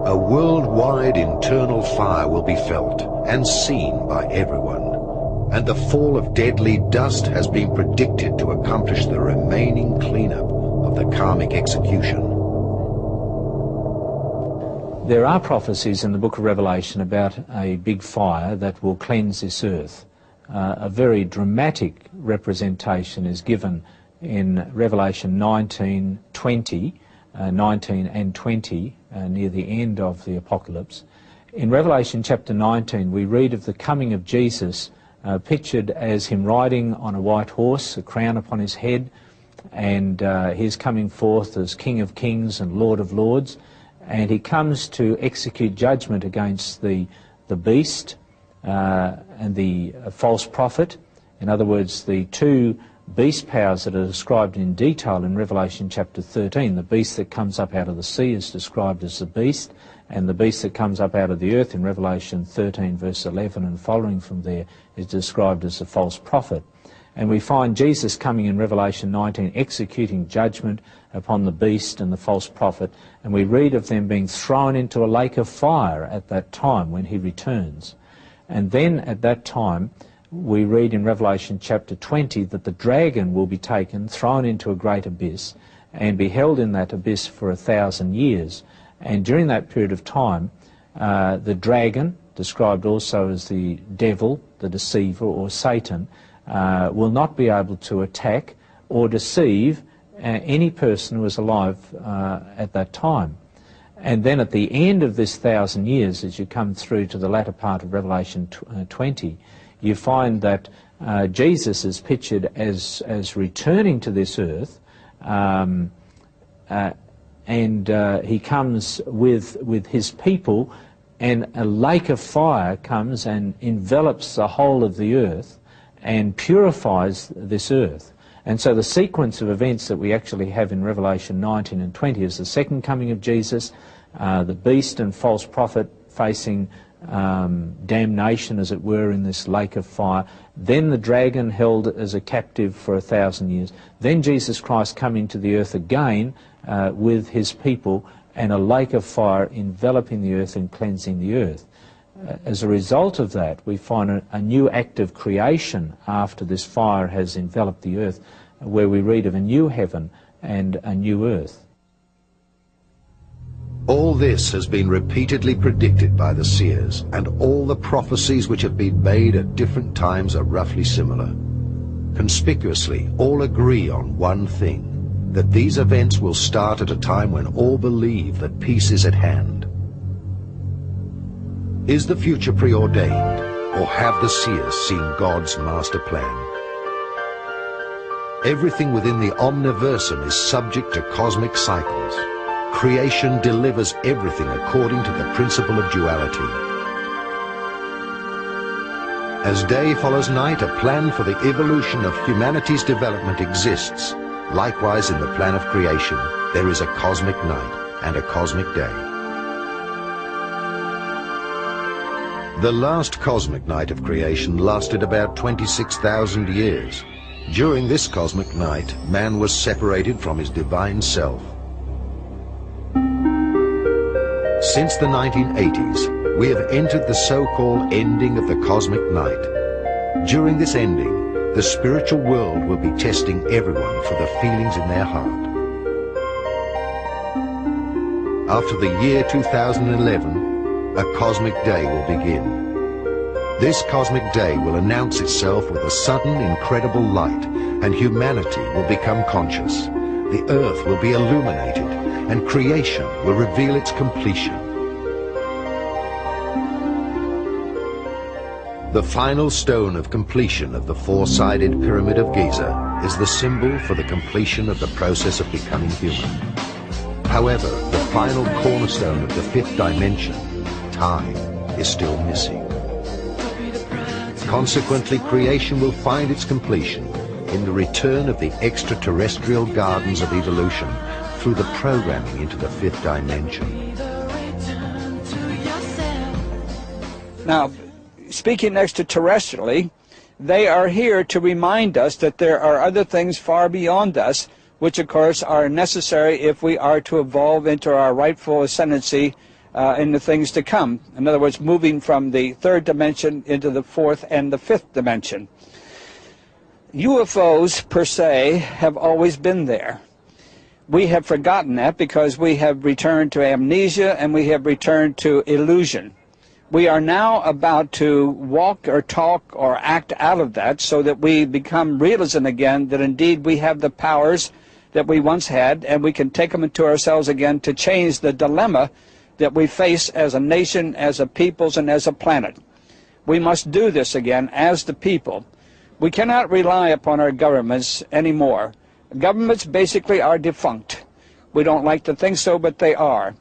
A worldwide internal fire will be felt and seen by everyone, and the fall of deadly dust has been predicted to accomplish the remaining cleanup of the karmic execution. There are prophecies in the book of Revelation about a big fire that will cleanse this earth. A very dramatic representation is given in Revelation 19 and 20, near the end of the Apocalypse. In Revelation chapter 19, we read of the coming of Jesus, pictured as him riding on a white horse, a crown upon his head, and he's coming forth as King of Kings and Lord of Lords, and he comes to execute judgment against the beast and the false prophet. In other words, the two beast powers that are described in detail in Revelation chapter 13. The beast that comes up out of the sea is described as the beast, and the beast that comes up out of the earth in Revelation 13 verse 11 and following from there is described as the false prophet. And we find Jesus coming in Revelation 19 executing judgment upon the beast and the false prophet, and we read of them being thrown into a lake of fire at that time when he returns. And then at that time we read in Revelation chapter 20 that the dragon will be taken, thrown into a great abyss, and be held in that abyss for 1,000 years. And during that period of time, the dragon, described also as the devil, the deceiver, or Satan, will not be able to attack or deceive any person who is alive at that time. And then at the end of this 1,000 years, as you come through to the latter part of Revelation 20, you find that Jesus is pictured as returning to this earth, and he comes with his people, and a lake of fire comes and envelops the whole of the earth and purifies this earth. And so the sequence of events that we actually have in Revelation 19 and 20 is the second coming of Jesus, the beast and false prophet facing damnation, as it were, in this lake of fire, then the dragon held as a captive for 1,000 years, then Jesus Christ coming to the earth again with his people, and a lake of fire enveloping the earth and cleansing the earth. As a result of that, we find a new act of creation after this fire has enveloped the earth, where we read of a new heaven and a new earth. All this has been repeatedly predicted by the seers, and all the prophecies which have been made at different times are roughly similar. Conspicuously, all agree on one thing, that these events will start at a time when all believe that peace is at hand. Is the future preordained, or have the seers seen God's master plan? Everything within the omniversum is subject to cosmic cycles. Creation delivers everything according to the principle of duality. As day follows night, a plan for the evolution of humanity's development exists. Likewise, in the plan of creation, there is a cosmic night and a cosmic day. The last cosmic night of creation lasted about 26,000 years. During this cosmic night, man was separated from his divine self. Since the 1980s, we have entered the so-called ending of the cosmic night. During this ending, the spiritual world will be testing everyone for the feelings in their heart. After the year 2011, a cosmic day will begin. This cosmic day will announce itself with a sudden, incredible light, and humanity will become conscious. The earth will be illuminated, and creation will reveal its completion. The final stone of completion of the four-sided Pyramid of Giza is the symbol for the completion of the process of becoming human. However, the final cornerstone of the fifth dimension, time, is still missing. Consequently, creation will find its completion in the return of the extraterrestrial gardens of evolution through the programming into the fifth dimension. Now, speaking extraterrestrially, they are here to remind us that there are other things far beyond us, which of course are necessary if we are to evolve into our rightful ascendancy in the things to come. In other words, moving from the third dimension into the fourth and the fifth dimension. UFOs, per se, have always been there. We have forgotten that because we have returned to amnesia and we have returned to illusion. We are now about to walk or talk or act out of that so that we become realism again, that indeed we have the powers that we once had, and we can take them into ourselves again to change the dilemma that we face as a nation, as a peoples, and as a planet. We must do this again as the people. We cannot rely upon our governments anymore. Governments basically are defunct. We don't like to think so, but they are.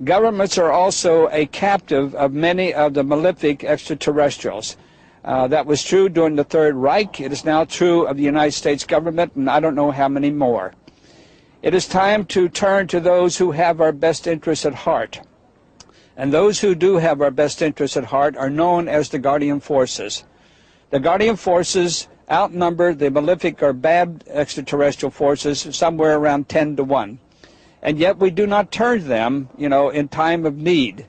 Governments are also a captive of many of the malefic extraterrestrials. That was true during the Third Reich. It is now true of the United States government, and I don't know how many more. It is time to turn to those who have our best interests at heart. And those who do have our best interests at heart are known as the guardian forces. The guardian forces outnumber the malefic or bad extraterrestrial forces somewhere around 10 to 1. And yet we do not turn to them, in time of need.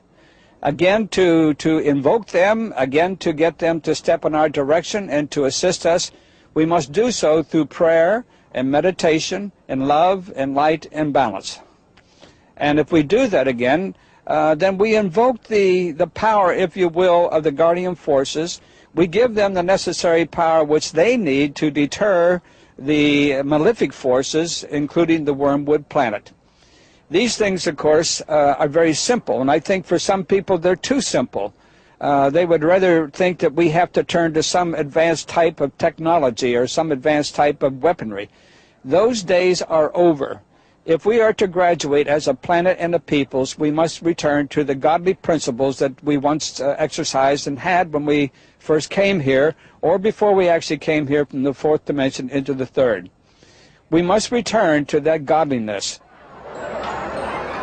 Again, to invoke them, again to get them to step in our direction and to assist us, we must do so through prayer and meditation and love and light and balance. And if we do that again, then we invoke the power, if you will, of the guardian forces. We give them the necessary power which they need to deter the malefic forces, including the wormwood planet. These things, of course, are very simple, and I think for some people they're too simple. They would rather think that we have to turn to some advanced type of technology or some advanced type of weaponry. Those days are over. If we are to graduate as a planet and a peoples, we must return to the godly principles that we once exercised and had when we first came here, or before we actually came here from the fourth dimension into the third. We must return to that godliness.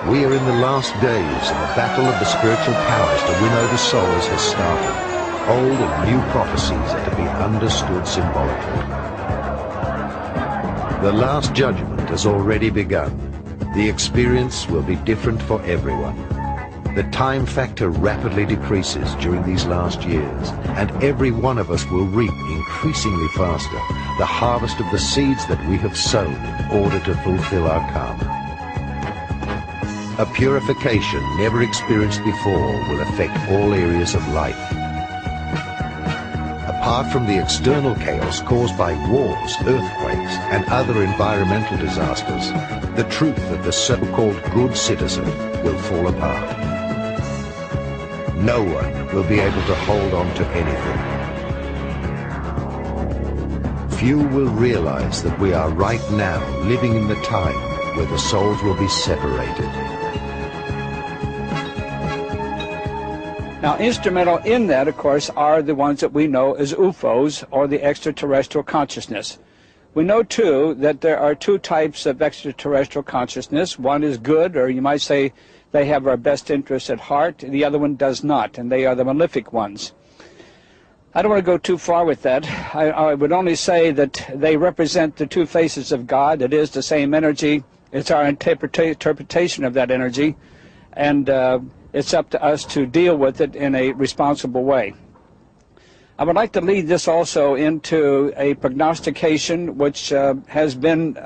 We are in the last days, and the battle of the spiritual powers to win over souls has started. Old and new prophecies are to be understood symbolically. The last judgment has already begun. The experience will be different for everyone. The time factor rapidly decreases during these last years, and every one of us will reap increasingly faster the harvest of the seeds that we have sown in order to fulfill our karma. A purification never experienced before will affect all areas of life. Apart from the external chaos caused by wars, earthquakes, and other environmental disasters, the truth of the so-called good citizen will fall apart. No one will be able to hold on to anything. Few will realize that we are right now living in the time where the souls will be separated. Now, instrumental in that, of course, are the ones that we know as UFOs, or the extraterrestrial consciousness. We know, too, that there are two types of extraterrestrial consciousness. One is good, or you might say they have our best interests at heart. The other one does not, and they are the malefic ones. I don't want to go too far with that. I would only say that they represent the two faces of God. It is the same energy. It's our interpretation of that energy, and it's up to us to deal with it in a responsible way. I would like to lead this also into a prognostication which has been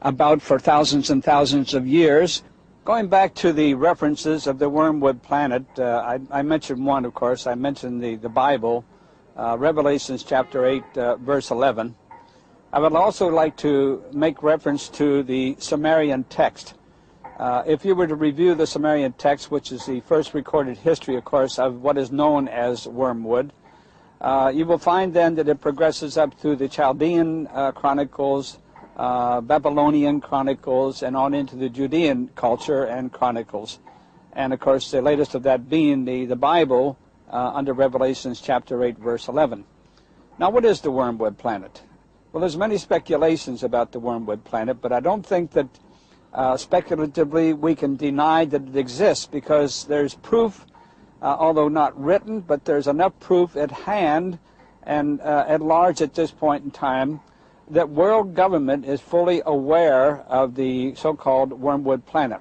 about for thousands and thousands of years. Going back to the references of the wormwood planet, I mentioned one, of course. I mentioned the Bible, Revelations chapter 8, verse 11. I would also like to make reference to the Sumerian text. If you were to review the Sumerian text, which is the first recorded history, of course, of what is known as wormwood, you will find then that it progresses up through the Chaldean chronicles, Babylonian chronicles, and on into the Judean culture and chronicles. And, of course, the latest of that being the Bible under Revelations chapter 8, verse 11. Now, what is the wormwood planet? Well, there's many speculations about the wormwood planet, but I don't think that speculatively we can deny that it exists, because there's proof, although not written, but there's enough proof at hand and at large at this point in time that world government is fully aware of the so-called wormwood planet.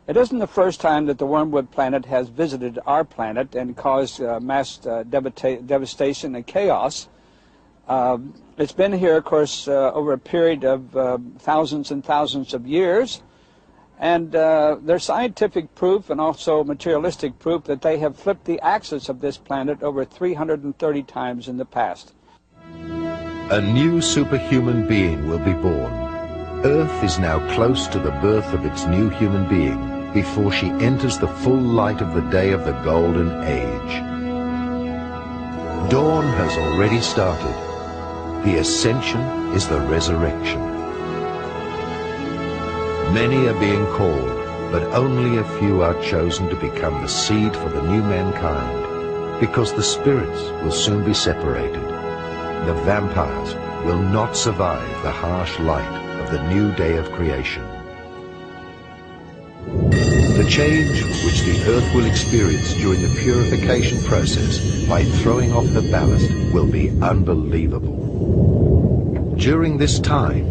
It isn't the first time that the wormwood planet has visited our planet and caused mass devastation and chaos. It's been here, of course, over a period of thousands and thousands of years, and there's scientific proof and also materialistic proof that they have flipped the axis of this planet over 330 times in the past. A new superhuman being will be born. Earth is now close to the birth of its new human being. before she enters the full light of the day of the Golden Age. Dawn has already started. The ascension is the resurrection. Many are being called, but only a few are chosen to become the seed for the new mankind, because the spirits will soon be separated. The vampires will not survive the harsh light of the new day of creation. The change which the earth will experience during the purification process by throwing off the ballast will be unbelievable. During this time,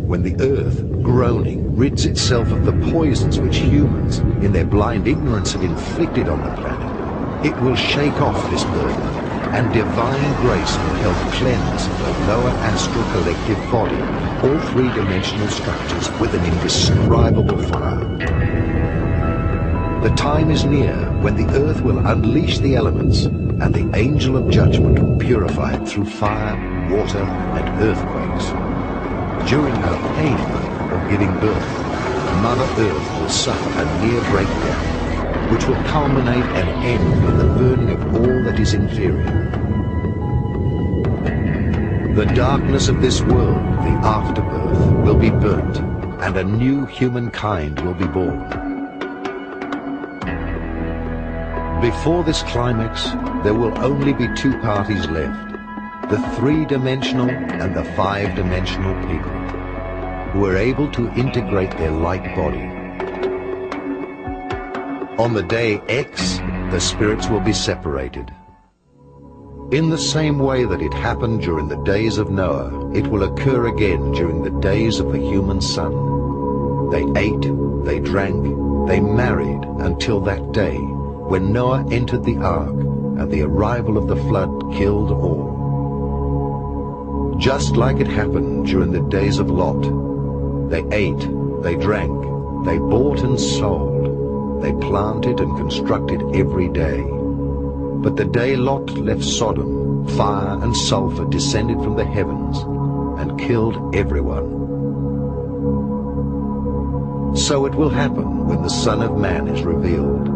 when the earth, groaning, rids itself of the poisons which humans, in their blind ignorance, have inflicted on the planet, it will shake off this burden, and divine grace will help cleanse the lower astral collective body, all three-dimensional structures, with an indescribable fire. The time is near when the earth will unleash the elements, and the angel of judgment will purify it through fire, water, and earthquakes. During her pain of giving birth, Mother Earth will suffer a near breakdown, which will culminate and end in the burning of all that is inferior. The darkness of this world, the afterbirth, will be burnt, and a new humankind will be born. Before this climax, there will only be two parties left, the three-dimensional and the five-dimensional people, who are able to integrate their light body. On the day X, the spirits will be separated. In the same way that it happened during the days of Noah, it will occur again during the days of the human son. They ate, they drank, they married until that day when Noah entered the ark and the arrival of the flood killed all. Just like it happened during the days of Lot, they ate, they drank, they bought and sold, they planted and constructed every day. But the day Lot left Sodom, fire and sulfur descended from the heavens and killed everyone. So it will happen when the Son of Man is revealed.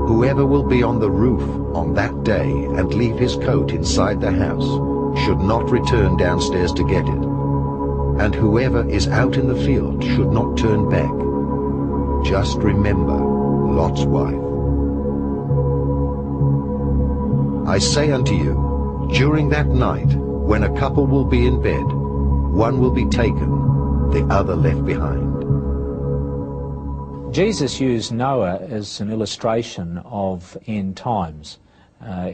Whoever will be on the roof on that day and leave his coat inside the house should not return downstairs to get it. And whoever is out in the field should not turn back. Just remember Lot's wife. I say unto you, during that night, when a couple will be in bed, one will be taken, the other left behind. Jesus used Noah as an illustration of end times.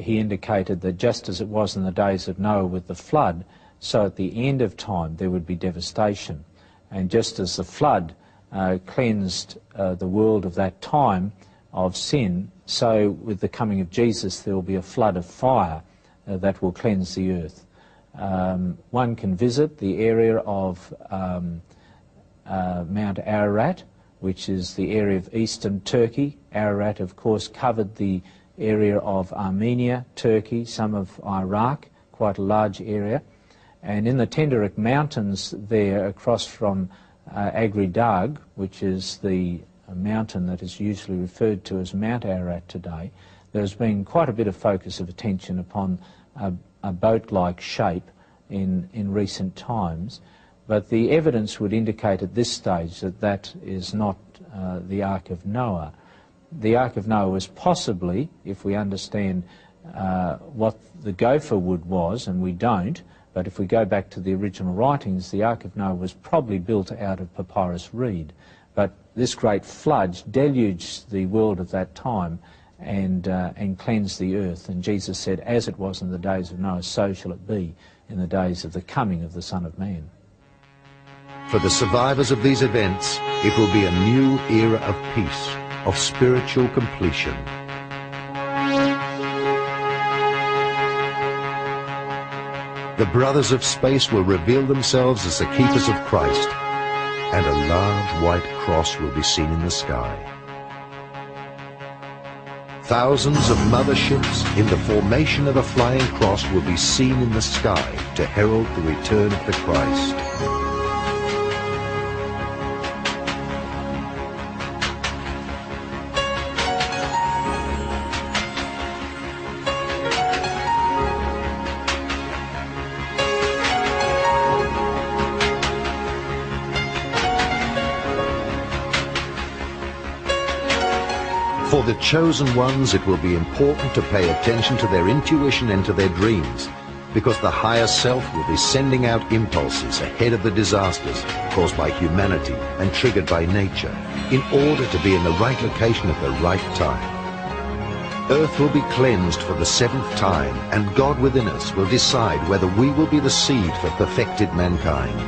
He indicated that just as it was in the days of Noah with the flood, so at the end of time there would be devastation. And just as the flood cleansed the world of that time of sin, so with the coming of Jesus there will be a flood of fire that will cleanse the earth. One can visit the area of Mount Ararat, which is the area of eastern Turkey. Ararat, of course, covered the area of Armenia, Turkey, some of Iraq, quite a large area. And in the Tenderek Mountains there, across from Agridag, which is the mountain that is usually referred to as Mount Ararat today, there's been quite a bit of focus of attention upon a boat-like shape in recent times. But the evidence would indicate at this stage that that is not the Ark of Noah. The Ark of Noah was possibly, if we understand what the gopher wood was, and we don't, but if we go back to the original writings, the Ark of Noah was probably built out of papyrus reed. But this great flood deluged the world of that time and cleansed the earth. And Jesus said, as it was in the days of Noah, so shall it be in the days of the coming of the Son of Man. For the survivors of these events, it will be a new era of peace, of spiritual completion. The brothers of space will reveal themselves as the keepers of Christ, and a large white cross will be seen in the sky. Thousands of motherships in the formation of a flying cross will be seen in the sky to herald the return of the Christ. the chosen ones, it will be important to pay attention to their intuition and to their dreams, because the higher self will be sending out impulses ahead of the disasters caused by humanity and triggered by nature, in order to be in the right location at the right time. Earth will be cleansed for the 7th time, and God within us will decide whether we will be the seed for perfected mankind.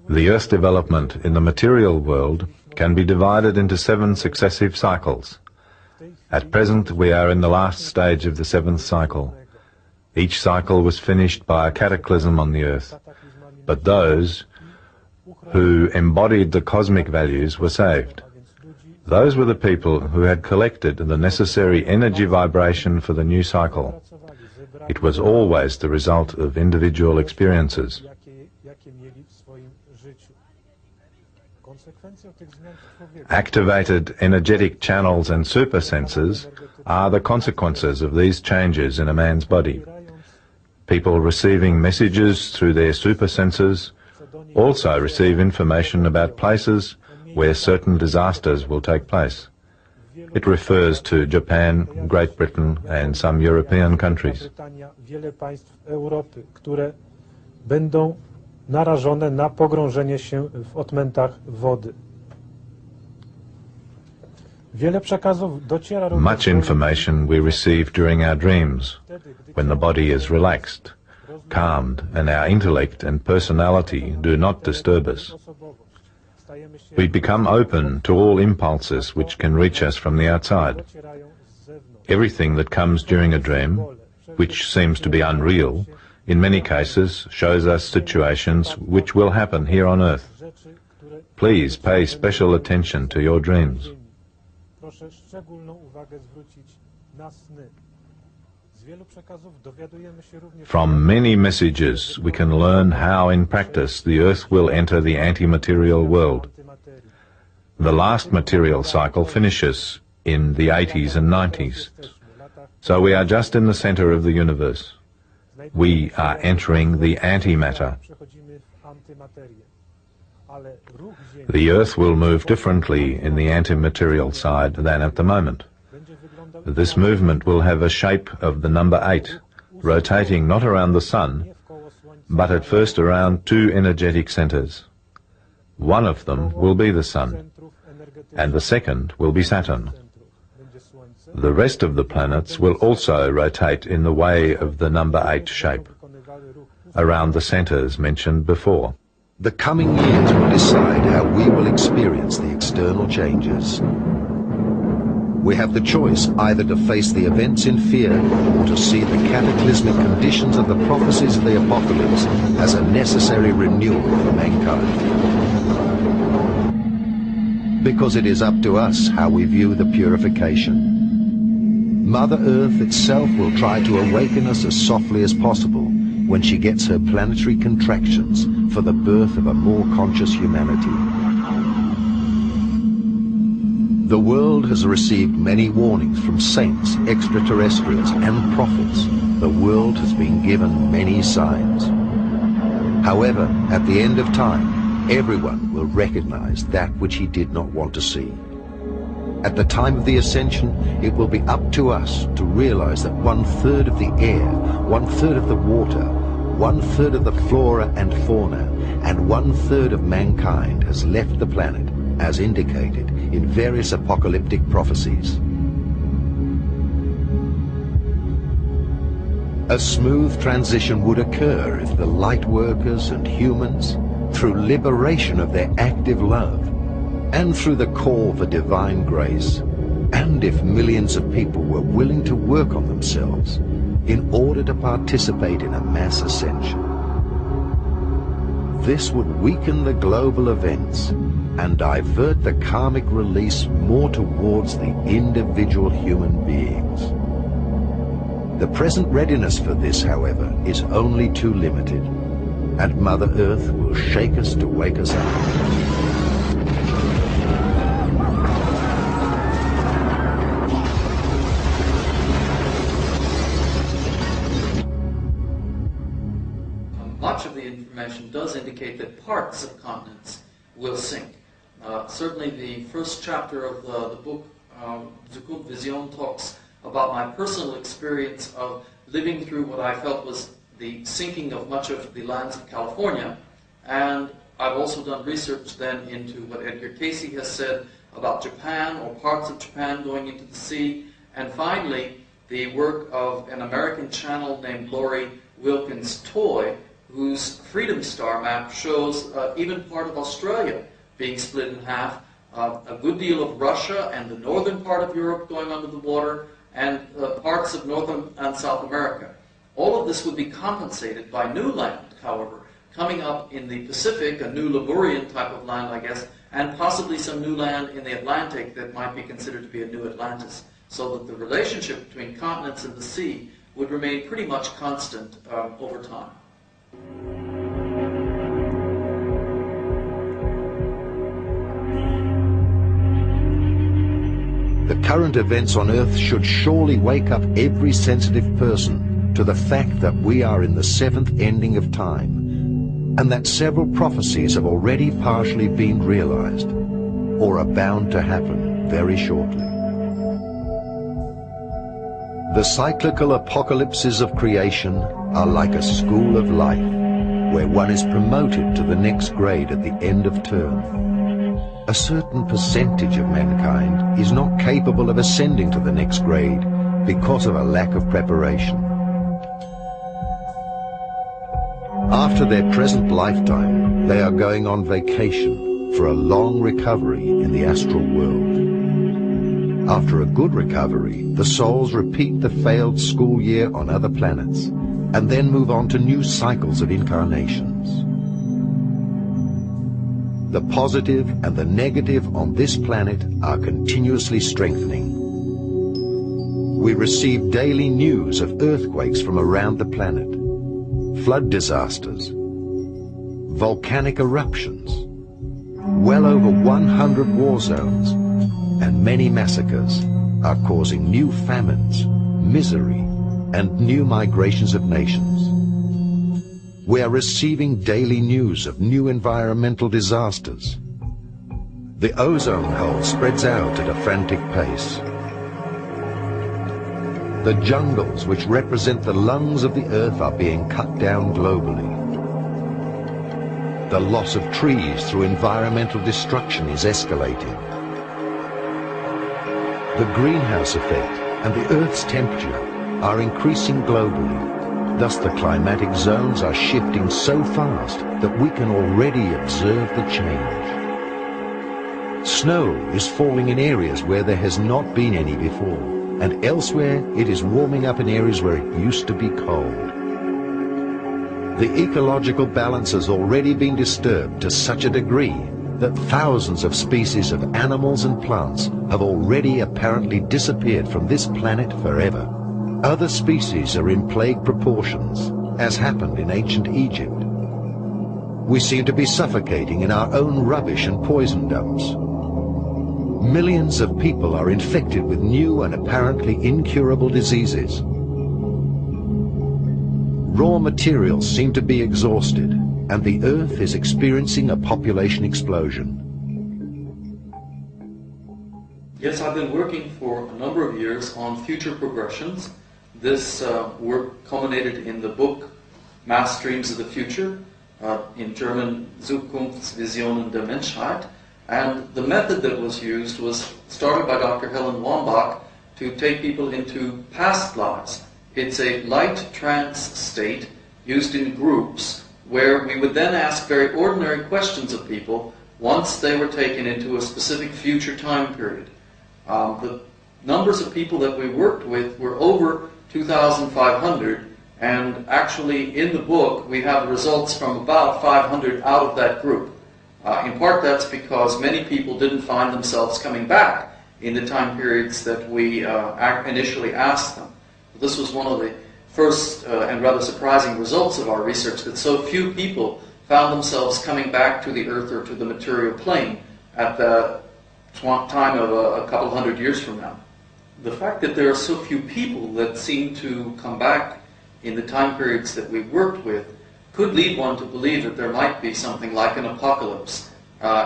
The Earth's development in the material world can be divided into 7 successive cycles. At present, we are in the last stage of the 7th cycle. Each cycle was finished by a cataclysm on the Earth, but those who embodied the cosmic values were saved. Those were the people who had collected the necessary energy vibration for the new cycle. It was always the result of individual experiences. Activated energetic channels and supersenses are the consequences of these changes in a man's body. People receiving messages through their supersenses also receive information about places where certain disasters will take place. It refers to Japan, Great Britain and some European countries. Będą narażone na pogrążenie się w odmętach wody. Much information we receive during our dreams, when the body is relaxed, calmed, and our intellect and personality do not disturb us. We become open to all impulses which can reach us from the outside. Everything that comes during a dream, which seems to be unreal, in many cases shows us situations which will happen here on Earth. Please pay special attention to your dreams. From many messages we can learn how in practice the Earth will enter the anti-material world. The last material cycle finishes in the 80s and 90s, so we are just in the center of the universe. We are entering the antimatter. The Earth will move differently in the antimaterial side than at the moment. This movement will have a shape of the number 8, rotating not around the Sun, but at first around 2 energetic centers. One of them will be the Sun, and the second will be Saturn. The rest of the planets will also rotate in the way of the number 8 shape, around the centers mentioned before. The coming years will decide how we will experience the external changes. We have the choice either to face the events in fear or to see the cataclysmic conditions of the prophecies of the apocalypse as a necessary renewal for mankind. Because it is up to us how we view the purification. Mother Earth itself will try to awaken us as softly as possible when she gets her planetary contractions for the birth of a more conscious humanity. The world has received many warnings from saints, extraterrestrials, and prophets. The world has been given many signs. However, at the end of time, everyone will recognize that which he did not want to see. At the time of the ascension, it will be up to us to realize that 1/3 of the air, 1/3 of the water, 1/3 of the flora and fauna, and 1/3 of mankind has left the planet, as indicated in various apocalyptic prophecies. A smooth transition would occur if the light workers and humans, through liberation of their active love, and through the call for divine grace, and if millions of people were willing to work on themselves in order to participate in a mass ascension. This would weaken the global events and divert the karmic release more towards the individual human beings. The present readiness for this, however, is only too limited, and Mother Earth will shake us to wake us up. Much of the information does indicate that parts of continents will sink. Certainly the first chapter of the book, Zukunft Vision, talks about my personal experience of living through what I felt was the sinking of much of the lands of California. And I've also done research then into what Edgar Cayce has said about Japan, or parts of Japan going into the sea. And finally, the work of an American channel named Laurie Wilkins Toy, whose Freedom Star map shows even part of Australia being split in half, a good deal of Russia and the northern part of Europe going under the water, and parts of North and South America. All of this would be compensated by new land, however, coming up in the Pacific, a new Lemurian type of land, I guess, and possibly some new land in the Atlantic that might be considered to be a new Atlantis, so that the relationship between continents and the sea would remain pretty much constant over time. The current events on Earth should surely wake up every sensitive person to the fact that we are in the seventh ending of time, and that several prophecies have already partially been realized, or are bound to happen very shortly. The cyclical apocalypses of creation are like a school of life, where one is promoted to the next grade at the end of term. A certain percentage of mankind is not capable of ascending to the next grade because of a lack of preparation. After their present lifetime, they are going on vacation for a long recovery in the astral world. After a good recovery, the souls repeat the failed school year on other planets, and then move on to new cycles of incarnations. The positive and the negative on this planet are continuously strengthening. We receive daily news of earthquakes from around the planet, flood disasters, volcanic eruptions, well over 100 war zones, and many massacres are causing new famines, misery, and new migrations of nations. We are receiving daily news of new environmental disasters. The ozone hole spreads out at a frantic pace. The jungles which represent the lungs of the earth are being cut down globally. The loss of trees through environmental destruction is escalating. The greenhouse effect and the Earth's temperature are increasing globally. Thus the climatic zones are shifting so fast that we can already observe the change. Snow is falling in areas where there has not been any before, and elsewhere it is warming up in areas where it used to be cold. The ecological balance has already been disturbed to such a degree that thousands of species of animals and plants have already apparently disappeared from this planet forever. Other species are in plague proportions, as happened in ancient Egypt. We seem to be suffocating in our own rubbish and poison dumps. Millions of people are infected with new and apparently incurable diseases. Raw materials seem to be exhausted, and the Earth is experiencing a population explosion. Yes, I've been working for a number of years on future progressions. This work culminated in the book Mass Streams of the Future, in German Zukunftsvisionen der Menschheit. And the method that was used was started by Dr. Helen Wambach to take people into past lives. It's a light trance state used in groups where we would then ask very ordinary questions of people once they were taken into a specific future time period. The numbers of people that we worked with were over 2,500, and actually in the book we have results from about 500 out of that group. In part that's because many people didn't find themselves coming back in the time periods that we initially asked them. This was one of the first and rather surprising results of our research, that so few people found themselves coming back to the Earth or to the material plane at the time of a couple hundred years from now. The fact that there are so few people that seem to come back in the time periods that we worked with could lead one to believe that there might be something like an apocalypse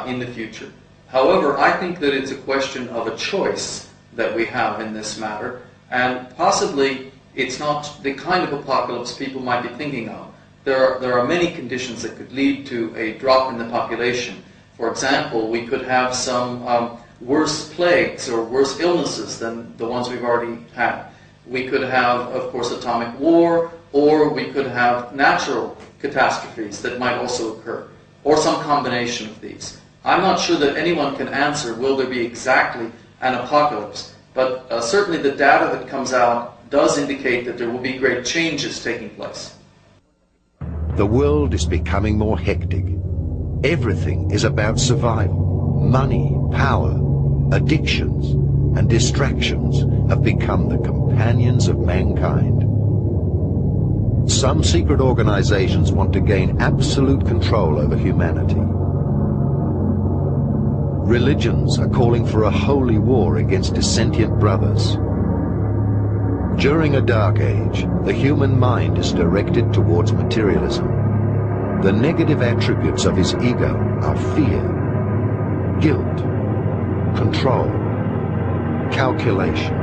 in the future. However, I think that it's a question of a choice that we have in this matter, and possibly it's not the kind of apocalypse people might be thinking of. There are many conditions that could lead to a drop in the population. For example, we could have some worse plagues or worse illnesses than the ones we've already had. We could have, of course, atomic war, or we could have natural catastrophes that might also occur, or some combination of these. I'm not sure that anyone can answer, will there be exactly an apocalypse, but certainly the data that comes out does indicate that there will be great changes taking place. The world is becoming more hectic. Everything is about survival. Money, power, addictions, and distractions have become the companions of mankind. Some secret organizations want to gain absolute control over humanity. Religions are calling for a holy war against dissentient brothers. During a dark age, the human mind is directed towards materialism. The negative attributes of his ego are fear, guilt, control, calculation,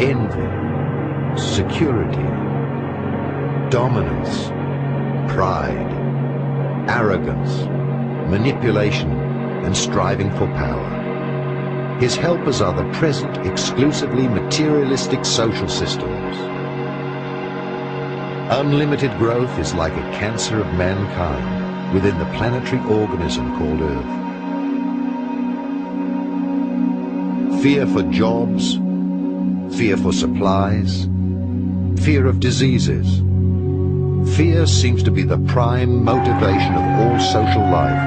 envy, security, dominance, pride, arrogance, manipulation, and striving for power. His helpers are the present, exclusively materialistic social systems. Unlimited growth is like a cancer of mankind within the planetary organism called Earth. Fear for jobs, fear for supplies, fear of diseases. Fear seems to be the prime motivation of all social life.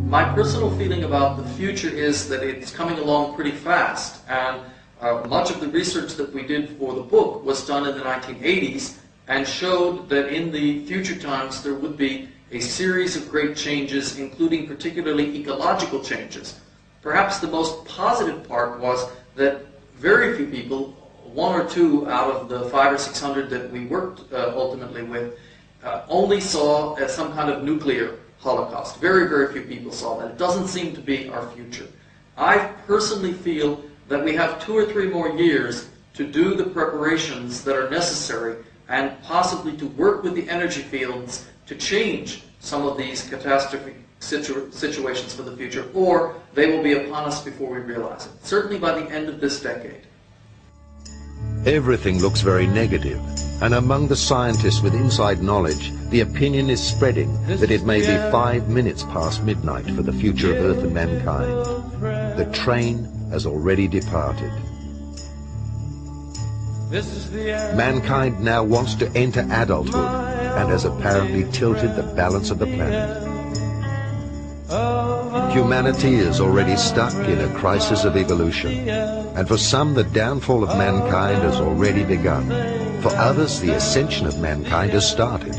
My personal feeling about the future is that it's coming along pretty fast, and much of the research that we did for the book was done in the 1980s and showed that in the future times there would be a series of great changes, including particularly ecological changes. Perhaps the most positive part was that very few people, 1 or 2 out of the 500 or 600 that we worked ultimately with, only saw some kind of nuclear holocaust. Very, very few people saw that. It doesn't seem to be our future. I personally feel that we have 2 or 3 more years to do the preparations that are necessary and possibly to work with the energy fields to change some of these catastrophic situations for the future, or they will be upon us before we realize it. Certainly by the end of this decade. Everything looks very negative, and among the scientists with inside knowledge, the opinion is spreading that it may be 5 minutes past midnight for the future of Earth and mankind. The train has already departed. Mankind now wants to enter adulthood and has apparently tilted the balance of the planet. Humanity is already stuck in a crisis of evolution, and for some the downfall of mankind has already begun. For others the ascension of mankind has started,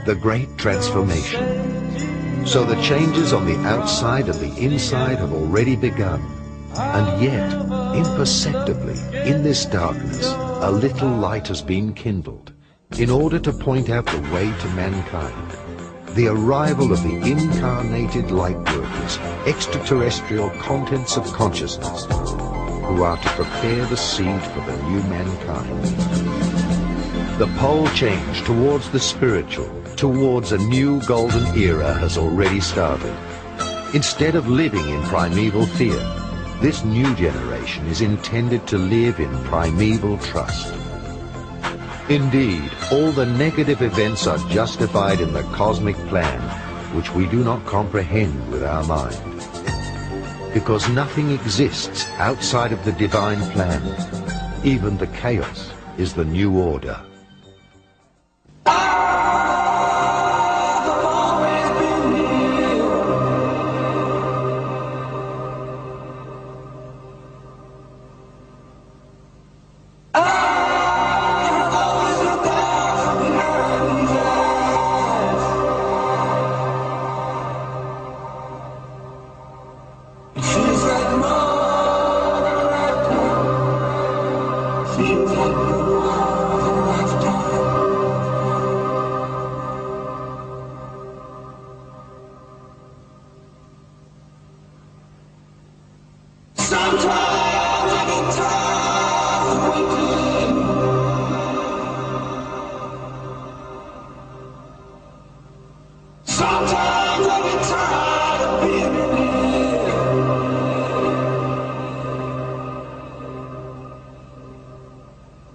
the great transformation. So the changes on the outside and the inside have already begun, and yet, imperceptibly, in this darkness, a little light has been kindled, in order to point out the way to mankind. The arrival of the incarnated light workers, extraterrestrial contents of consciousness, who are to prepare the seed for the new mankind. The pole change towards the spiritual, towards a new golden era has already started. Instead of living in primeval fear, this new generation is intended to live in primeval trust. Indeed, all the negative events are justified in the cosmic plan, which we do not comprehend with our mind. Because nothing exists outside of the divine plan. Even the chaos is the new order.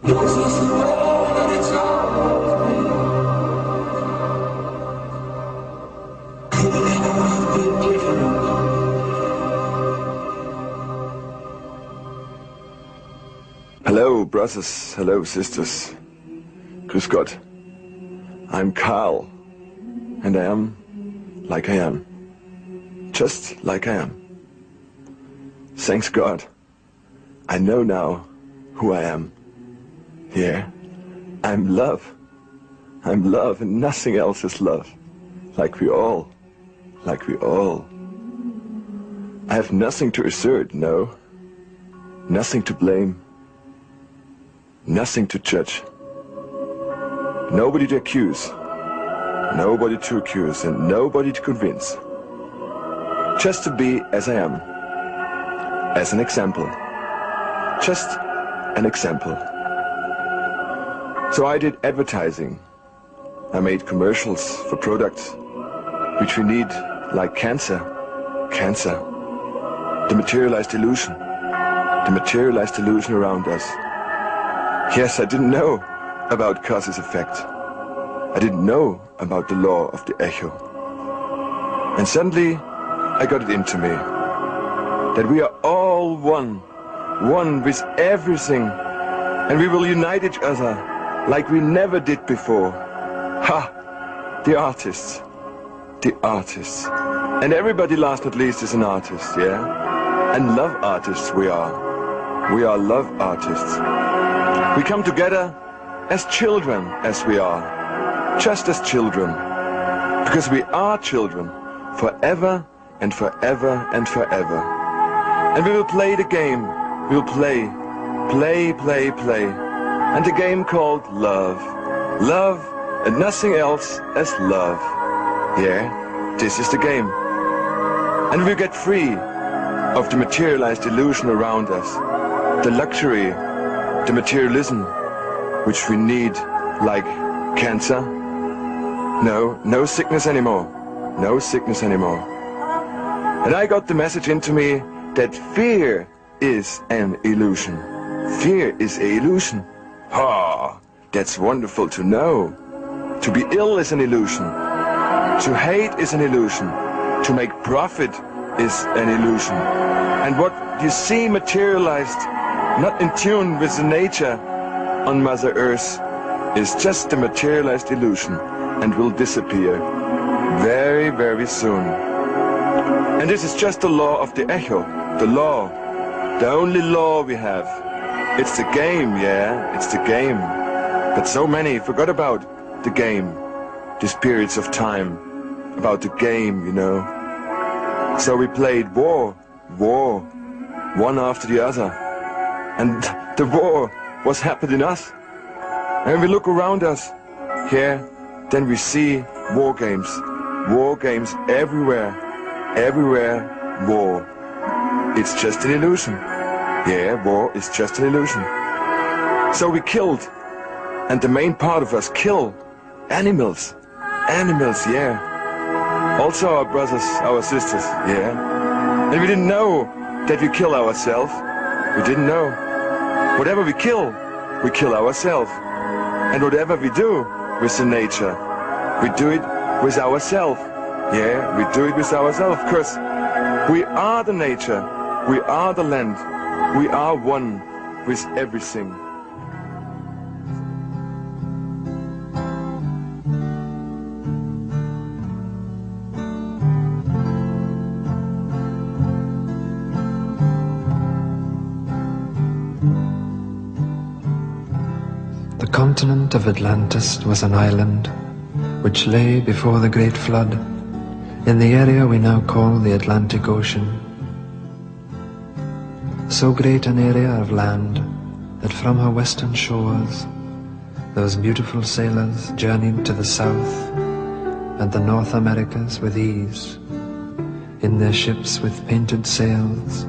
Hello, brothers. Hello, sisters. Grüß Gott. I'm Karl, and I am like I am. Just like I am. Thanks God. I know now who I am. Yeah, I'm love. I'm love, and nothing else is love. Like we all. Like we all. I have nothing to assert, no. Nothing to blame. Nothing to judge. Nobody to accuse. Nobody to accuse, and nobody to convince. Just to be as I am. As an example. Just an example. So I did advertising. I made commercials for products which we need, like cancer. Cancer. The materialized illusion. The materialized illusion around us. Yes, I didn't know about causes effect. I didn't know about the law of the echo. And suddenly, I got it into me. That we are all one. One with everything. And we will unite each other like we never did before. Ha! The artists. The artists. And everybody last not least is an artist, yeah? And love artists we are. We are love artists. We come together as children, as we are. Just as children. Because we are children. Forever and forever and forever. And we will play the game. We will play. Play, play, play. And the game called love. Love and nothing else as love. Yeah, this is the game. And we get free of the materialized illusion around us. The luxury, the materialism, which we need, like cancer. No, no sickness anymore. No sickness anymore. And I got the message into me that fear is an illusion. Fear is an illusion. Ah, that's wonderful to know. To be ill is an illusion. To hate is an illusion. To make profit is an illusion. And what you see materialized, not in tune with the nature on Mother Earth, is just a materialized illusion and will disappear very, very soon. And this is just the law of the echo, the law, the only law we have. It's the game, yeah, it's the game. But so many forgot about the game, these periods of time, about the game, you know. So we played war, one after the other. And the war was happening in us. And we look around us, here, then we see war games everywhere, everywhere, war. It's just an illusion. Yeah, war is just an illusion. So we killed, and the main part of us kill animals. Animals, yeah. Also our brothers, our sisters, yeah. And we didn't know that we kill ourselves. We didn't know. Whatever we kill ourselves. And whatever we do with the nature, we do it with ourselves. Yeah, we do it with ourselves, because we are the nature, we are the land, we are one with everything. The continent of Atlantis was an island which lay before the great flood in the area we now call the Atlantic Ocean. So great an area of land that from her western shores those beautiful sailors journeyed to the South and the North Americas with ease, in their ships with painted sails,